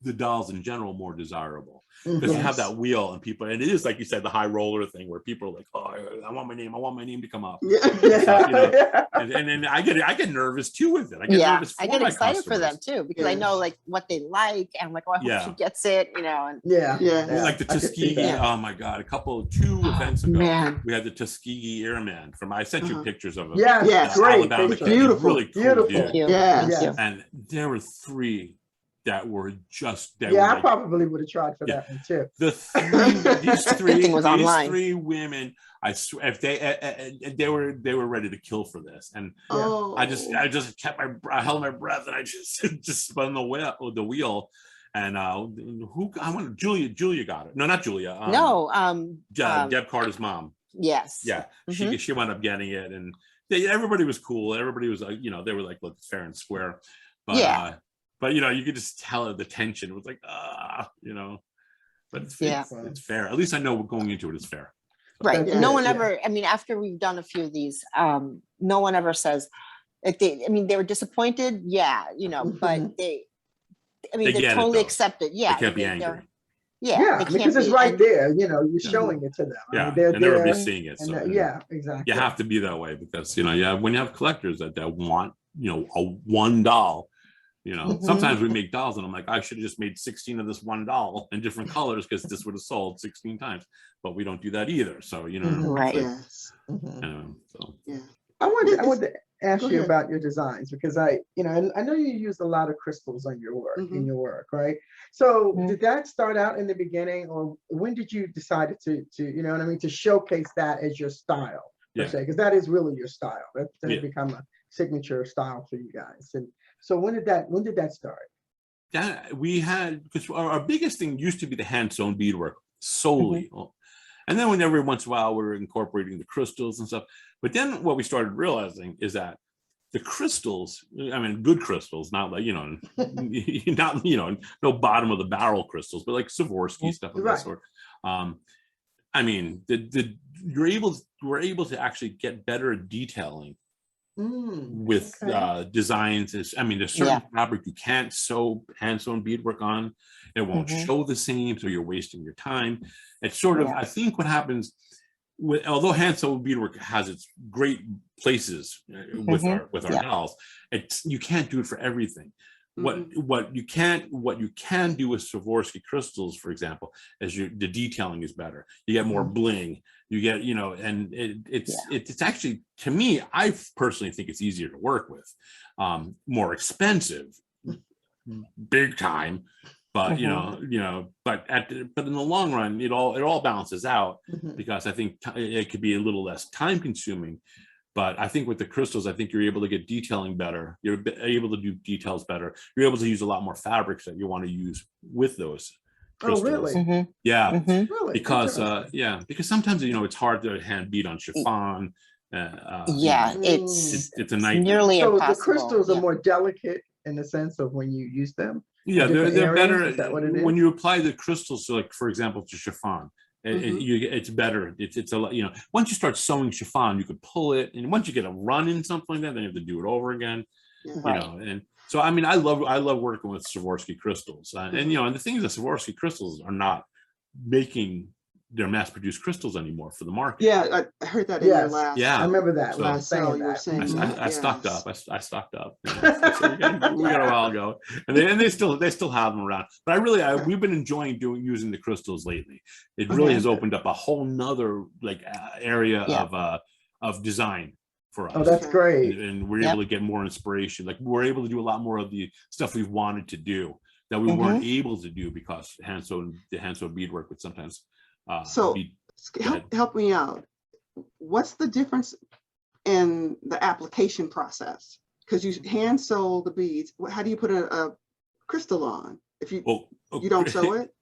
the dolls in general more desirable, because you have that wheel, and it is like you said, the high roller thing, where people are like, oh, I want my name to come up. And then I get nervous too with it. I get excited for them too, because I know what they like, and I'm like, oh, I hope she gets it, and like the Tuskegee. Oh my God, two events ago, we had the Tuskegee Airman I sent you pictures of him. Yes, great, beautiful, really cool dude. Yes. And there were three that were just I probably would have tried for that one too. These three women, I swear, if they were ready to kill for this, and I just held my breath, and I just spun the wheel, and Julia got it. No, not Julia. Deb Carter's mom. Yes. Yeah, she wound up getting it, and everybody was cool. Everybody was they were like, look, fair and square, but you could just tell the tension. It was like, but it's fair. At least I know going into it's fair. Right. No one ever, after we've done a few of these, no one ever says, they were disappointed. But they totally accept it. Yeah. They can't be angry. Because it's right there. You're showing it to them. Yeah, and everybody's seeing it. So exactly. You have to be that way, because when you have collectors that want a one doll, You know, sometimes we make dolls and I'm like, I should have just made 16 of this one doll in different colors because this would have sold 16 times. But we don't do that either. So, you know, Right. Yes. so. Yeah. I wanted to ask Go you ahead. about your designs because I know you use a lot of crystals on your work in your work, right? So did that start out in the beginning, or when did you decide to you know what I mean, to showcase that as your style per se? Because that is really your style. That has become a signature style for you guys. And so when did that start? That we had, because our biggest thing used to be the hand sewn beadwork solely. And then when every once in a while we're incorporating the crystals and stuff. But then what we started realizing is that the crystals, I mean, good crystals, not like, you know, not, you know, no bottom of the barrel crystals, but like Swarovski stuff of that sort. I mean, we're able to actually get better at detailing with designs. I mean, there's certain fabric you can't sew hand sewn beadwork on. It won't show the same, so you're wasting your time. It's sort of, I think what happens with, although hand sewn beadwork has its great places with our dolls, you can't do it for everything. What you can do with Swarovski crystals, for example, is the detailing is better. You get more bling. You get, you know, and it's actually, to me, I personally think it's easier to work with. More expensive, big time, but you know, but in the long run, it all balances out because I think it could be a little less time consuming. But I think with the crystals, I think you're able to get detailing better. You're able to do details better. You're able to use a lot more fabrics that you want to use with those crystals. Oh, really? Yeah. Really? Because because sometimes, you know, it's hard to hand bead on chiffon. It's a nightmare. nearly so impossible. The crystals are more delicate in the sense of when you use them. Yeah, they're better. Is that what it is? When you apply the crystals, so like for example, to chiffon, it's better. It's a lot. You know, once you start sewing chiffon, you could pull it, and once you get a run in something like that, then you have to do it over again. You know, and so I mean, I love working with Swarovski crystals, and you know, and the thing is, that Swarovski crystals are not making their mass-produced crystals anymore for the market. Yeah, I heard that in your last. Yeah, I remember that. So, last sale you were saying. I stocked up. I stocked up. You know, so we got a while ago, and they still have them around. But we've been enjoying using the crystals lately. It really has opened up a whole nother like area of design for us. Oh, that's great. And we're able to get more inspiration. Like we're able to do a lot more of the stuff we've wanted to do that we weren't able to do because the hand sewn beadwork would sometimes. So help me out. What's the difference in the application process? Because you hand sew the beads. How do you put a crystal on if you you don't sew it?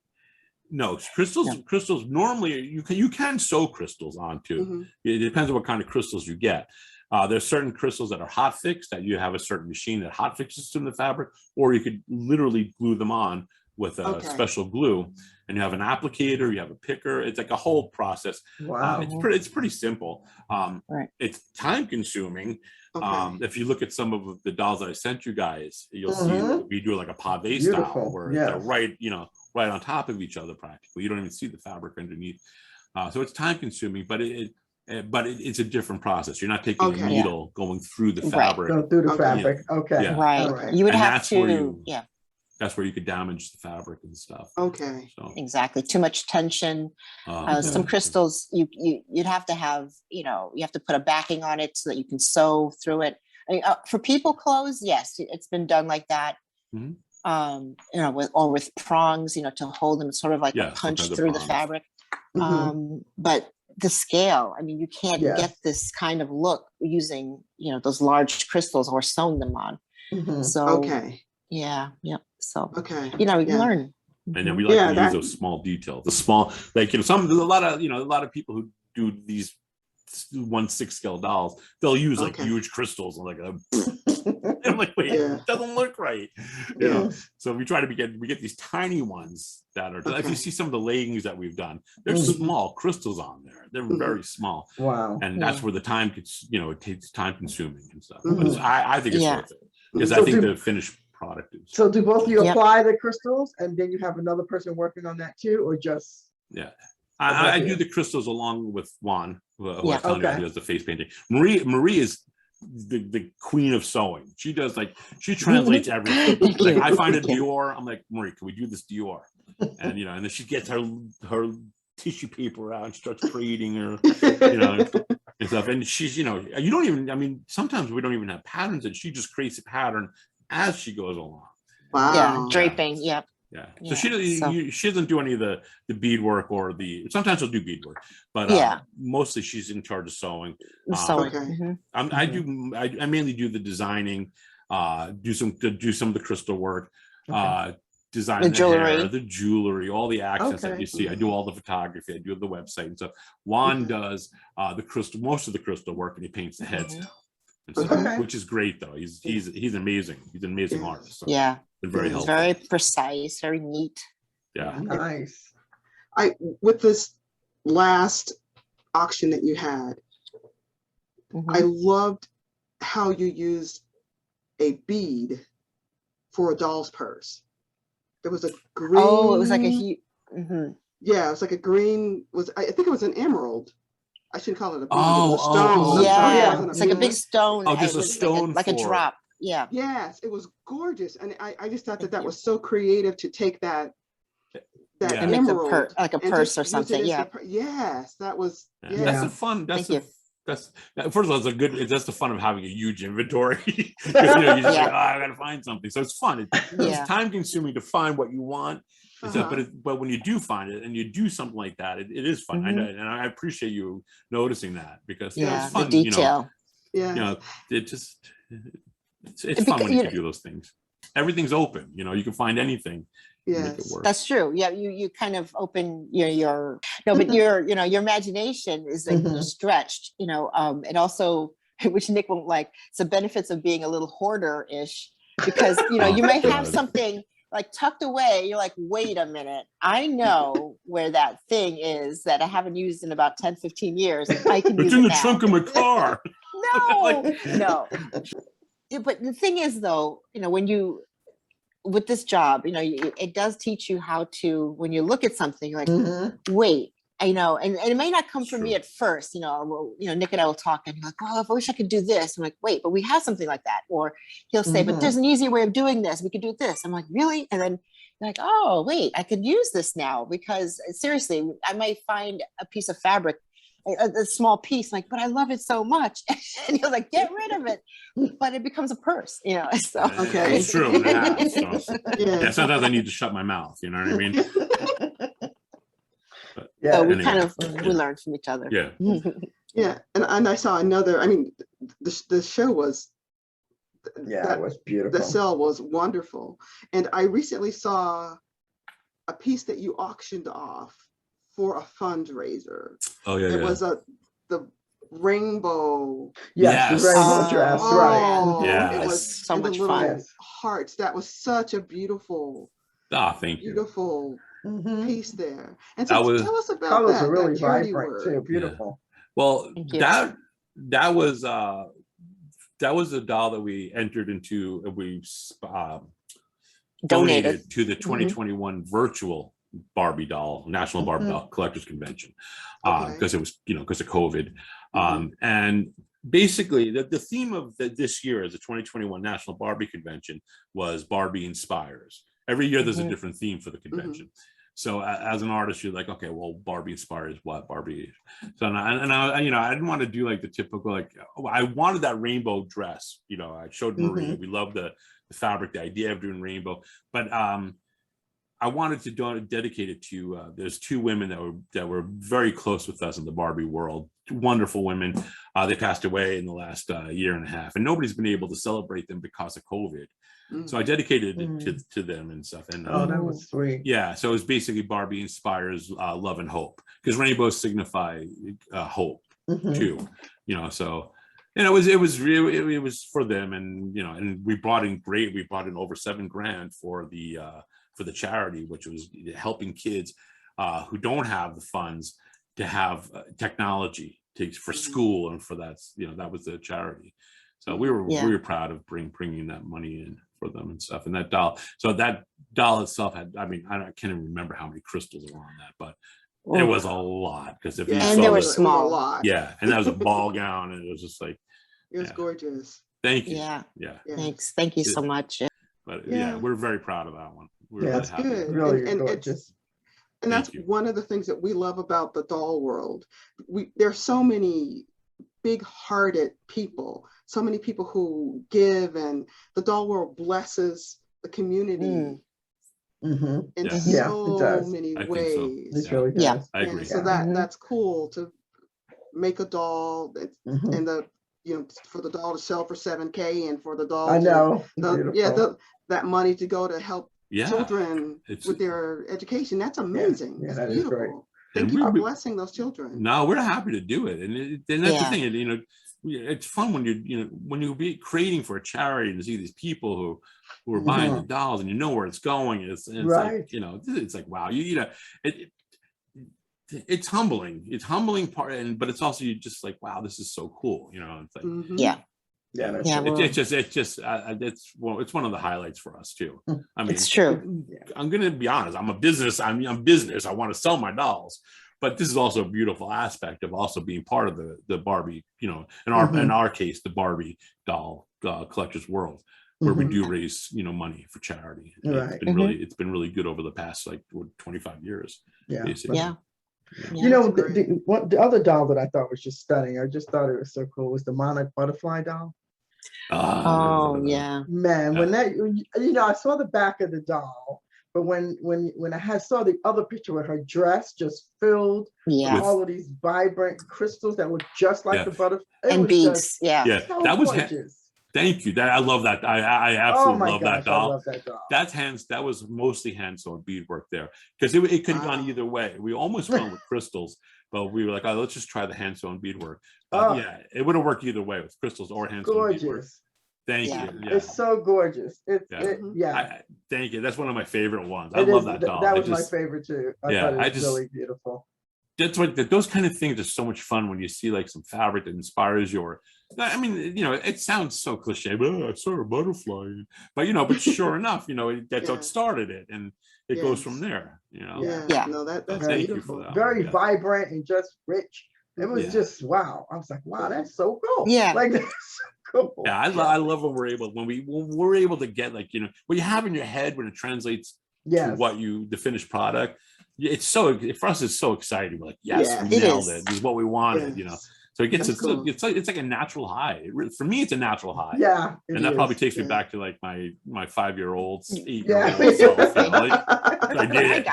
No, crystals normally you can sew crystals onto. It depends on what kind of crystals you get. There's certain crystals that are hot fixed that you have a certain machine that hot fixes to the fabric, or you could literally glue them on with a special glue, and you have an applicator, you have a picker. It's like a whole process. Wow. It's pretty simple. It's time consuming. If you look at some of the dolls that I sent you guys, you'll see we do like a pave style where they're right on top of each other practically. You don't even see the fabric underneath. So it's time consuming, but it's a different process. You're not taking a needle going through the fabric. Go through the fabric. Okay. Right. You would have to. That's where you could damage the fabric and stuff. Okay. So. Exactly. Too much tension. Some crystals you'd have to have, you have to put a backing on it so that you can sew through it. I mean, for people clothes, yes, it's been done like that. With prongs, to hold them sort of like a punch through the fabric. But the scale, I mean, you can't get this kind of look using, those large crystals or sewing them on. So So you learn. And then we like to use those small details. The small, like there's a lot of people who do these 1/6 scale dolls. They'll use like huge crystals and like I'm like, wait, it doesn't look right. You know. So we try to we get these tiny ones that are. If you see some of the leggings that we've done, there's small crystals on there. They're very small. Wow. And that's where the time gets, it takes time consuming and stuff. But I think it's worth it because I think the finished product is. So do both of you apply the crystals and then you have another person working on that too, or just? Yeah, I do the crystals along with Juan, who I was telling you who does the face painting. Marie is the queen of sewing. She does she translates everything. Like I find a Dior, I'm like, Marie, can we do this Dior? And and then she gets her tissue paper out and starts creating her, and stuff. And she's, you don't even, I mean, sometimes we don't even have patterns, and she just creates a pattern as she goes along. Wow. Yeah, draping. Yep. Yeah. So she doesn't do any of the beadwork or sometimes she'll do beadwork, but mostly she's in charge of sewing. Okay. I mainly do the designing, do some of the crystal work, design the jewelry, hair, the jewelry, all the accents that you see. I do all the photography. I do the website and stuff. Juan does most of the crystal work, and he paints the heads now, and stuff, which is great though. He's amazing. He's an amazing artist. So been very helpful. Very precise, very neat. Yeah. Nice. With this last auction that you had, I loved how you used a bead for a doll's purse. There was a green. Oh, it was like a huge. Yeah, it was like a green. I think it was an emerald. I shouldn't call it a bead. Oh, it was a stone. Yeah, it's like a big stone. Oh, just a stone, like a drop. Yeah. Yes, it was gorgeous, and I just thought that was so creative to take that emerald, like a purse or something. Yeah. Yes, that was. Yeah. That's the fun. That's first of all, that's the fun of having a huge inventory. You just I gotta find something, so it's fun. It's time consuming to find what you want, but when you do find it and you do something like that, it is fun. I know, and I appreciate you noticing that, because it's fun. The detail. It's fun when you can do those things. Everything's open. You can find anything. Yes, that's true. Yeah, you kind of open your imagination is stretched. And also, which Nik won't like, it's the benefits of being a little hoarder-ish, because you may have something like tucked away. You're like, wait a minute, I know where that thing is that I haven't used in about 10-15 years. I can use it in the trunk of my car. No. But the thing is, though, when you, with this job, it does teach you how to, when you look at something, you're like, wait, and it may not come from me at first, Nik and I will talk, and he's like, oh, I wish I could do this. I'm like, wait, but we have something like that. Or he'll say, but there's an easier way of doing this. We could do this. I'm like, really? And then you're like, oh, wait, I could use this now, because seriously, I might find a piece of fabric, a small piece, like, but I love it so much. And you're like, get rid of it. But it becomes a purse, so. Okay. It's true. Sometimes I need to shut my mouth, you know what I mean? So we we learn from each other. Yeah. Yeah. And I saw another, I mean, the show was, it was beautiful. The sale was wonderful. And I recently saw a piece that you auctioned off for a fundraiser. Oh yeah. It was the rainbow. Yes, the rainbow dress, right? Yeah. It was so much fun. Hearts. That was such a beautiful. Thank you. Beautiful piece there. And so tell us about colors that. Are really vibrant work. Too. Beautiful. Yeah. Well, that was a doll that we entered into. We donated to the 2021 virtual Barbie doll, National Barbie Doll Collectors Convention, because it was, because of COVID. And basically the theme of this year as the 2021 National Barbie Convention was Barbie Inspires. Every year there's a different theme for the convention. So as an artist, you're like, okay, well, Barbie inspires what Barbie. So I didn't want to do like the typical, I wanted that rainbow dress. I showed Marie, we love the fabric, the idea of doing rainbow, but I wanted to dedicate it to, there's two women that were very close with us in the Barbie world, wonderful women. They passed away in the last year and a half, and nobody's been able to celebrate them because of COVID. So I dedicated it to them and stuff. And that was sweet. Yeah, so it was basically Barbie inspires love and hope, because rainbows signify hope too. So it was for them, and and we brought in over $7,000 for the charity, which was helping kids who don't have the funds to have technology for school, and for that that was the charity. So we were proud of bringing that money in for them and stuff. And that doll itself had, I can't even remember how many crystals were on that, but it was a lot, because if you and they were small. Yeah, and that was a ball gown, and it was just like, It was gorgeous. Thank you. Yeah. Yeah. Thanks. Thank you so much. But yeah, we're very proud of that one. We're really That's happy. good. Really and gorgeous. and that's Thank you. one of the things that we love about the doll world. There's so many big-hearted people, so many people who give, and the doll world blesses the community in so many I think ways. so. This really does. Yeah. I agree. So that's cool to make a doll and the for the doll to sell for $7K and for the doll I know. that money to go to help children It's with their education. That's amazing. Yeah, That's that is great. beautiful. Thank you for blessing those children. No, we're happy to do it, and that's the thing. It's fun when you be creating for a charity and see these people who are buying the dolls, and you know where it's going. It's like it's like wow, it's humbling. It's humbling part, but it's also just like wow, this is so cool. It's like it's one of the highlights for us too. I mean, it's true. I'm gonna be honest. I'm business. I want to sell my dolls, but this is also a beautiful aspect of also being part of the Barbie. In our case, the Barbie doll collectors world, where we do raise money for charity. Right. It's been really good over the past 25 years. Yeah. Basically. Yeah. The other doll that I thought was just stunning, I just thought it was so cool, was the monarch butterfly doll. Yeah. Man, when that I saw the back of the doll, but when I saw the other picture with her dress just filled with all of these vibrant crystals that look just like the butterfly and beads. Yeah, so that was gorgeous. Thank you. I love that. I absolutely love that doll. I love that doll. That was mostly hand sewn beadwork there, because it could have gone either way. We almost went with crystals, but we were like, oh, let's just try the hand sewn beadwork. Yeah, it would have worked either way with crystals or hand sewn beadwork. Thank you. Yeah. It's so gorgeous. Thank you. That's one of my favorite ones. I love that doll. That was my favorite too. I thought it was really beautiful. That's what those kind of things are so much fun when you see like some fabric that inspires you. I mean, it sounds so cliche, but I saw a butterfly. But sure enough, that's what started it, and it goes from there. No, that's beautiful. Very vibrant and just rich. It was just wow. I was like, wow, that's so cool. Yeah, like that's so cool. Yeah, I love when we're able to get what you have in your head when it translates to the finished product. It's for us. It's so exciting. We're like, yes, we nailed it. This is what we wanted. So it gets it's like a natural high. For me, it's a natural high. Yeah, and that probably takes me back to like my 5-year-old, 8-year-old self. I did it.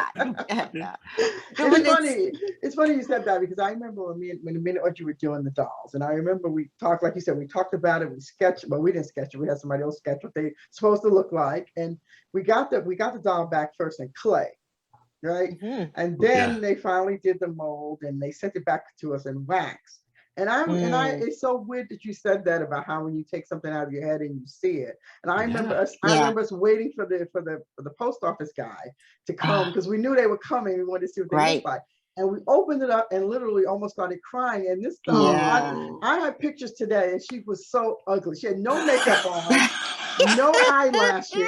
It's funny you said that, because I remember when me and Audrey were doing the dolls, and I remember we talked, like you said, we talked about it. We sketched, but we didn't sketch it. We had somebody else sketch what they supposed to look like, and we got the doll back first in clay. Right. And then they finally did the mold and they sent it back to us in wax. And it's so weird that you said that about how when you take something out of your head and you see it. And I remember us waiting for the post office guy to come, because we knew they were coming. We wanted to see what they looked like. And we opened it up and literally almost started crying. And this doll, I had pictures today, and she was so ugly. She had no makeup on, no eyelashes. She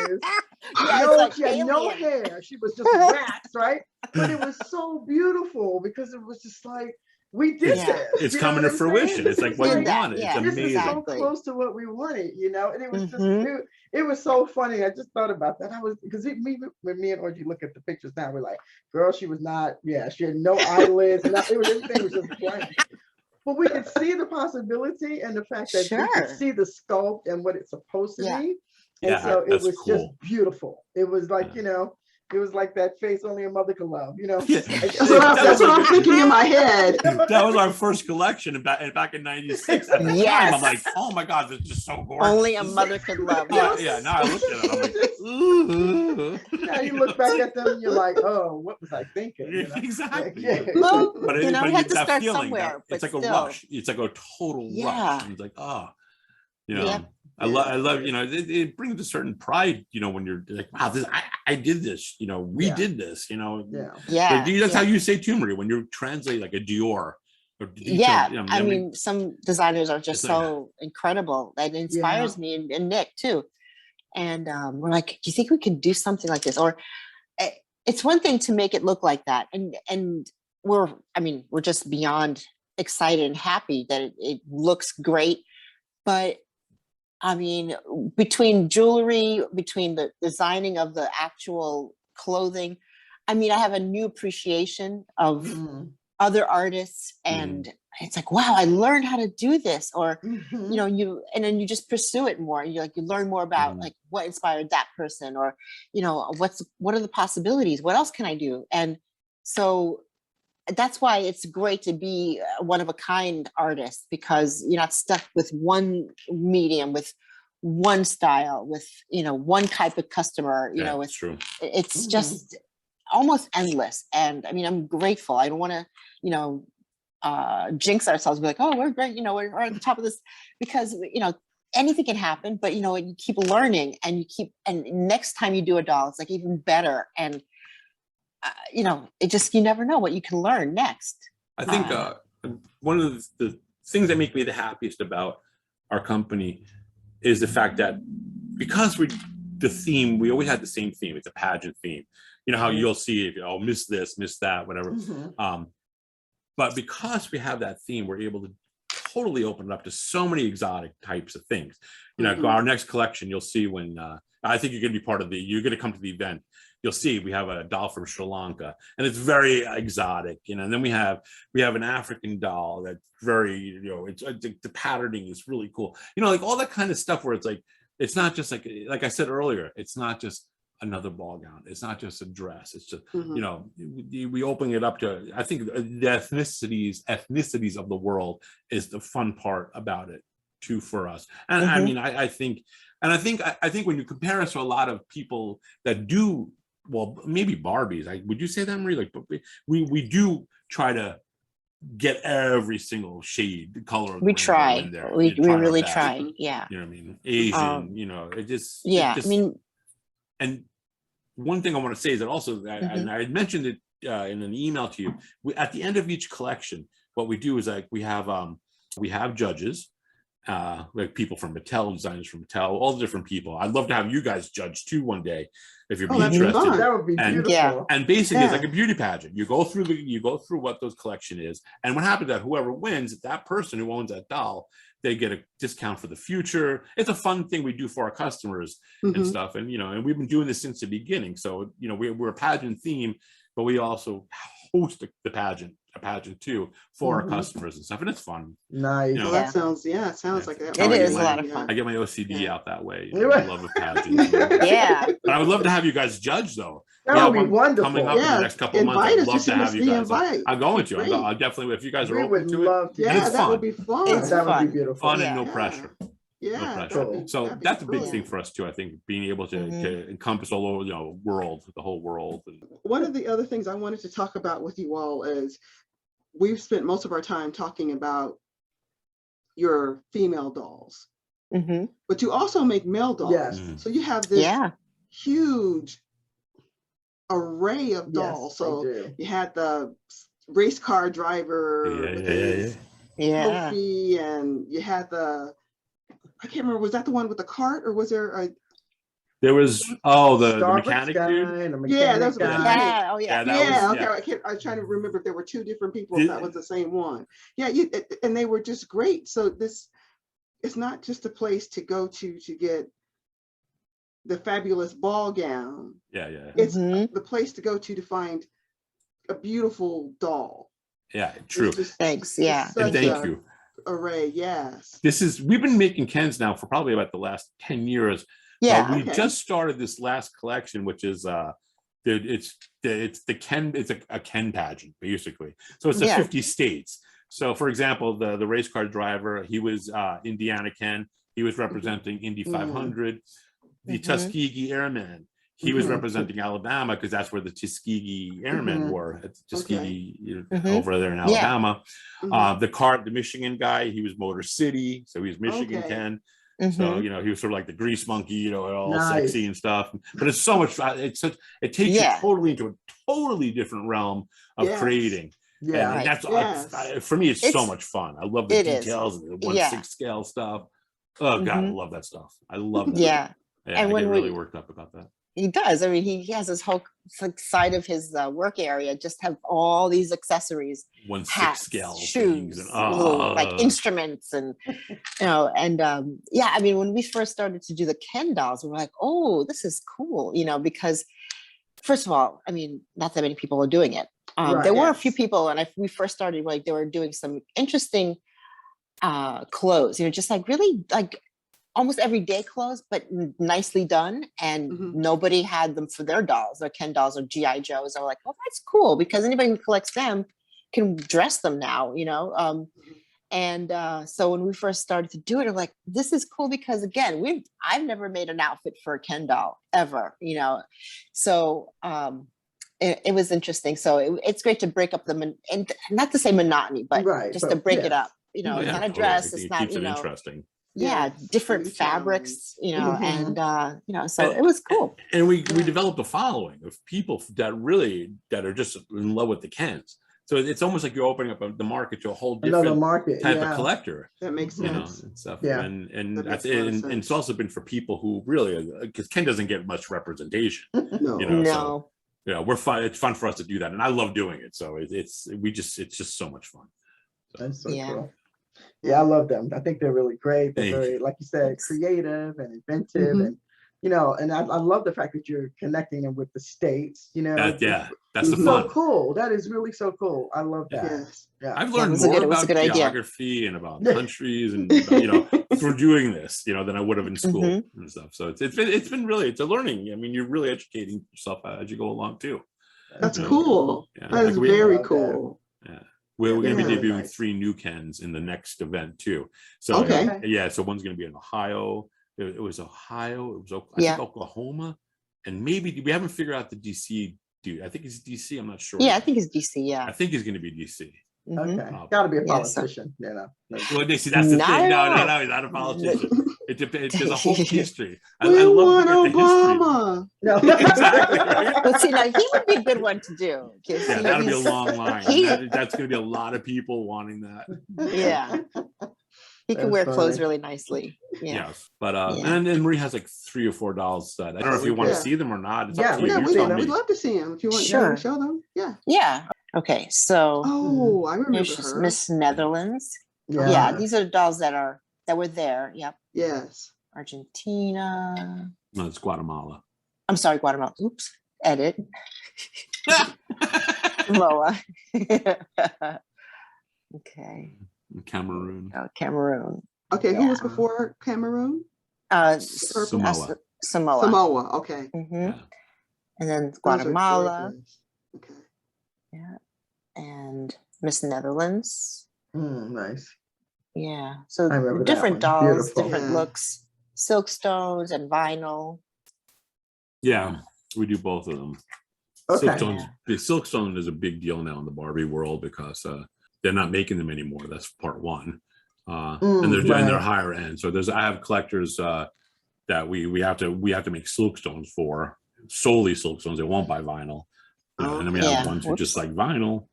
had no hair. She was just wax, right? But it was so beautiful, because it was just like, we did this. It's coming to fruition. It's like what you wanted. It's amazing. This is so close to what we wanted, and it was just it was so funny. I just thought about that. When me and Audrey look at the pictures now, we're like, girl, she was not. Yeah, she had no eyelids, and everything was just blank. But we could see the possibility, and the fact that we could see the sculpt and what it's supposed to be. And so it was just beautiful. It was like, it was like that face only a mother could love, That's what I'm thinking in my head. That was our first collection back in '96. At the time, I'm like, oh my God, this is just so gorgeous. Only a mother could love. Now I look at it, I'm like, ooh. Now you look back at them and you're like, oh, what was I thinking? Exactly. Well, but you get have to that start feeling. somewhere. It's like a rush. It's like a total rush. And it's like, I love, it brings a certain pride, when you're like, wow, I did this, we did this, That's how you say too, Marie, when you translate like a Dior. I mean, some designers are just so incredible. That inspires me, and Nik too. And we're like, do you think we could do something like this? Or it's one thing to make it look like that. And we're just beyond excited and happy that it looks great. but I mean, between jewelry, between the designing of the actual clothing, I mean, I have a new appreciation of other artists, and it's like, wow, I learned how to do this, or you know, and then you just pursue it more. You learn more about like what inspired that person, or you know, what are the possibilities? What else can I do? And so that's why it's great to be one of a kind artist, because you're not stuck with one medium, with one style, with, you know, one type of customer, you know, it's just almost endless. And I mean, I'm grateful. I don't want to, you know, jinx ourselves, be like, oh, we're great, you know, we're at the top of this, because, you know, anything can happen, but you know, you keep learning, and and next time you do a doll, it's like even better. And you know, you never know what you can learn next. I think one of the things that make me the happiest about our company is the fact that, because the theme, we always had the same theme. It's a pageant theme. You know how you'll see if you miss this, miss that, whatever. But because we have that theme, we're able to totally open it up to so many exotic types of things. You know, our next collection, you'll see when I think you're going to be part of you're going to come to the event. You'll see we have a doll from Sri Lanka, and it's very exotic, you know. And then we have an African doll that's very, you know, it's the patterning is really cool, you know, like all that kind of stuff where it's like, it's not just like I said earlier, it's not just another ball gown, it's not just a dress, it's just you know, we open it up to, I think the ethnicities of the world is the fun part about it too for us. And I mean, I think when you compare us to a lot of people that do, well, maybe Barbies, would you say that, Marie? Like, we do try to get every single shade, color of the we rainbow try in there. we really best. try, yeah. You know what I mean? Asian, you know, I mean, and one thing I want to say is that also, and I had mentioned it in an email to you, at the end of each collection, what we do is like we have judges, like people from Mattel, designers from Mattel, all the different people. I'd love to have you guys judge too one day, if you're interested. That would be beautiful. And basically, it's like a beauty pageant. You go through what those collection is, and what happens that whoever wins, that person who owns that doll, they get a discount for the future. It's a fun thing we do for our customers and stuff. And you know, and we've been doing this since the beginning. So you know, we're a pageant theme, but we also host a pageant too for our customers and stuff, and it's fun. Nice. You know, that sounds, it sounds like that. It is a lot of fun. I get my OCD out that way. You know, I love a pageant. Yeah. But I would love to have you guys judge though. That would be wonderful. Coming up in the next couple of months, I'd love to have you guys. I'm going to. I'll definitely, if you guys are open to it. Yeah, that would be fun. That would be beautiful. Fun and no pressure. Yeah. No pressure. So that's a big thing for us too. I think being able to encompass all over, you know, the whole world. One of the other things I wanted to talk about with you all is, we've spent most of our time talking about your female dolls, but you also make male dolls. Yes. So you have this huge array of dolls. So you had the race car driver, Sophie, and you had I can't remember, was that the one with the cart, or was there there was the mechanic dude? Yeah, that's what okay. I was trying to remember if there were two different people, if that was the same one. Yeah, and they were just great. So it's not just a place to go to get the fabulous ball gown. It's the place to go to find a beautiful doll. Yeah, true. Thanks. Yeah. And thank you. Array, yes. We've been making Kens now for probably about the last 10 years. Yeah. We just started this last collection, which is it's a Ken pageant, basically. So it's the 50 states. So for example, the race car driver, he was Indiana Ken. He was representing Indy 500. The Tuskegee Airman, he was representing Alabama, because that's where the Tuskegee Airmen were, at Tuskegee over there in Alabama. The Michigan guy, he was Motor City, so he was Michigan Ken. So you know, he was sort of like the grease monkey, you know, all sexy and stuff. But it's so much fun. It takes you totally into a totally different realm of creating. Yeah, and that's for me. It's so much fun. I love the details and the 1/6 scale stuff. Oh God, I love that stuff. I love that. Yeah, and I get really worked up about that. He does. I mean, he has this whole like, side of his work area just have all these accessories, 1/6 scale shoes, things, and little, like instruments, and and yeah. I mean, when we first started to do the Ken dolls, we were like, oh, this is cool, because first of all, I mean, not that many people are doing it. Right, there were a yes. few people, and we first started, like they were doing some interesting clothes, just like really like almost everyday clothes, but nicely done. And nobody had them for their dolls, or Ken dolls, or GI Joes. I was like, well, that's cool, because anybody who collects them can dress them now, and so when we first started to do it, I'm like, this is cool, because again, I've never made an outfit for a Ken doll ever, so it was interesting. So it's great to break up and not to say monotony, but just to break it up, it's not a dress, it's not, keeps it interesting. Different fabrics, and so it was cool. And we developed a following of people that are just in love with the Kens. So it's almost like you're opening up the market to a whole different type of collector. That makes sense. And stuff. Yeah. And it's also been for people who really, because Ken doesn't get much representation. No. So, we're fun. It's fun for us to do that, and I love doing it. So it's just so much fun. So. That's so cool. Yeah, I love them. I think they're really great. They're very, like you said, creative and inventive, and and I love the fact that you're connecting them with the states. That's the fun. So cool. That is really so cool. I love that. Yes. Yeah, I've learned more about geography and about countries and through doing this, than I would have in school and stuff. So it's been really, it's a learning. I mean, you're really educating yourself as you go along too. That's cool. Yeah. That is very cool. Yeah. We're going to be debuting 3 new Kens in the next event too. So so one's going to be in Ohio. It was Ohio. It was I think Oklahoma, and maybe we haven't figured out the DC dude. I think it's DC. I'm not sure. Yeah, I think it's DC. Yeah, I think he's going to be DC. Okay, got to be a politician. Well, that's the thing. No, he's not a politician. It depends. There's a whole history. I love Obama. No, exactly. Right? But see, now he would be a good one to do. Yeah, that'll be a long line. That's going to be a lot of people wanting that. Yeah. He can wear clothes really nicely. Yeah. Yes, but and then Marie has like 3 or 4 dolls that I don't know if you want to see them or not. It's up to you. We'd love to see them if you want to show them. Yeah. Yeah. Okay. So. Oh, I remember her. Miss Netherlands. Yeah. These are the dolls that were there. Yep. Yes. Argentina. No, it's Guatemala. I'm sorry, Guatemala. Oops. Edit. Samoa. Okay. Cameroon. Cameroon. Okay, who was before Cameroon? Samoa. Samoa. Okay. And then Guatemala. Okay. Yeah. And Miss Netherlands. Nice. Yeah. So different dolls, different looks, silk stones and vinyl. Yeah, we do both of them. Okay. The silk stone is a big deal now in the Barbie world because they're not making them anymore. That's part one, and they're higher end. So I have collectors that we have to make silk stones for, solely silk stones. They won't buy vinyl, and then we have ones who just like vinyl.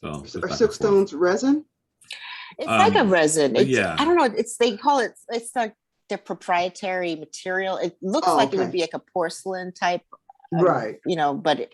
So are silk stones resin? It's like a resin. Yeah. I don't know. They call it. It's like their proprietary material. It looks like it would be like a porcelain type, right? But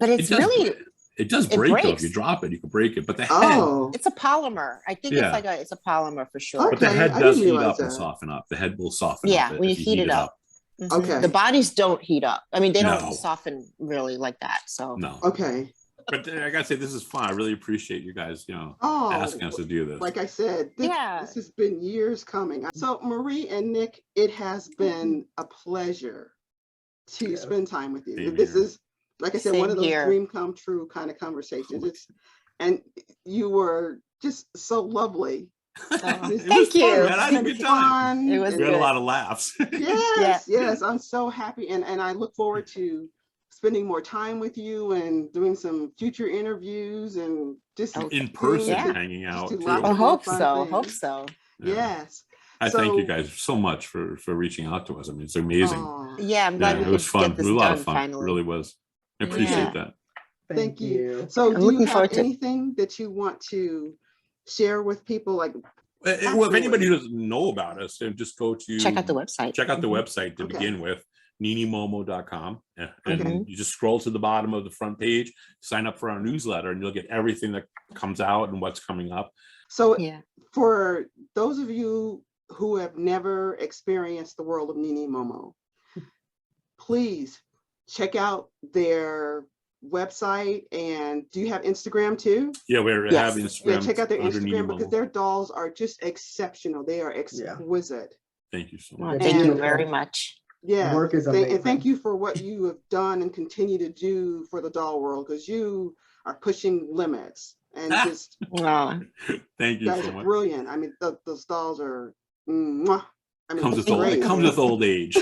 it's really. It does break though. If you drop it, you can break it. But the head, it's a polymer. I think it's a polymer for sure. Okay. But the head does heat up and soften up. The head will soften up. Yeah, when you heat it up. Okay. The bodies don't heat up. I mean, they don't soften really like that. So no. Okay. But I gotta say, this is fun. I really appreciate you guys, asking us to do this. Like I said, this has been years coming. So Marie and Nik, it has been a pleasure to spend time with you. This is, like I said, one of those dream come true kind of conversations. And you were just so lovely. Thank you. Man, I had a good time. We had a lot of laughs. Yes. I'm so happy. And I look forward to spending more time with you and doing some future interviews and just in person hanging out. I hope so. Yes. I thank you guys so much for reaching out to us. I mean, it's amazing. Yeah, I'm glad it was fun. It was a lot of fun. Finally. It really was. I appreciate that. Thank you. So do you have anything that you want to share with people? Like, well, if anybody who doesn't know about us, then just go to check out the website. Check out the website to begin with. NiniMomo.com, and Okay. you just scroll to the bottom of the front page, sign up for our newsletter, and you'll get everything that comes out and what's coming up. So Yeah. for those of you who have never experienced the world of Nini Momo, please check out their website. And do you have Instagram too? Yeah, we Yes. have Instagram. Yeah, check out their under Instagram because NiniMomo. their dolls are just exceptional. They are exquisite. Thank you so Oh, much. thank you And- very much. Yeah. Work is And thank amazing. you for what you have done and continue to do for the doll world, because you are pushing limits and just Oh, Thank you guys so are much. brilliant. I mean, those dolls are, mwah. I mean, Comes it's with old, it great. comes with old age.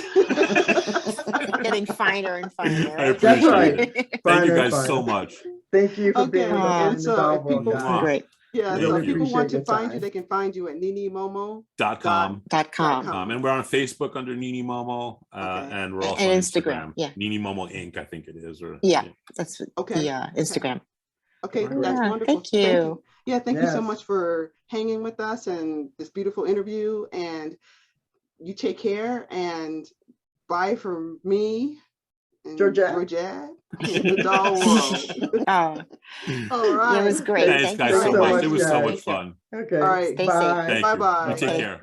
getting finer and finer. I right? appreciate right. it. Thank you Finer and guys so finer. much. Thank you for Okay, being with us and in so the doll if world, people- guys. Great. Yeah, Thank so you. if people want to Appreciate your find you, time. they can find you at NiniMomo. .com. .com. And we're on Facebook under Nini Momo, Okay. and we're also And on Instagram, yeah. Nini Momo Inc. I think it is. Or Yeah. That's Okay. the Instagram. Okay, All right. that's Yeah, wonderful. thank you. Yeah, thank you so Yes. much for hanging with us and this beautiful interview. And you take care, and bye from me and Georgette. in the doll world. Oh, All right. it was great. Thanks, Thank guys, you so very much. much, It was so guys. much fun. Okay. All right. Stay safe. Bye. Thank Bye-bye. you. You take Okay. care.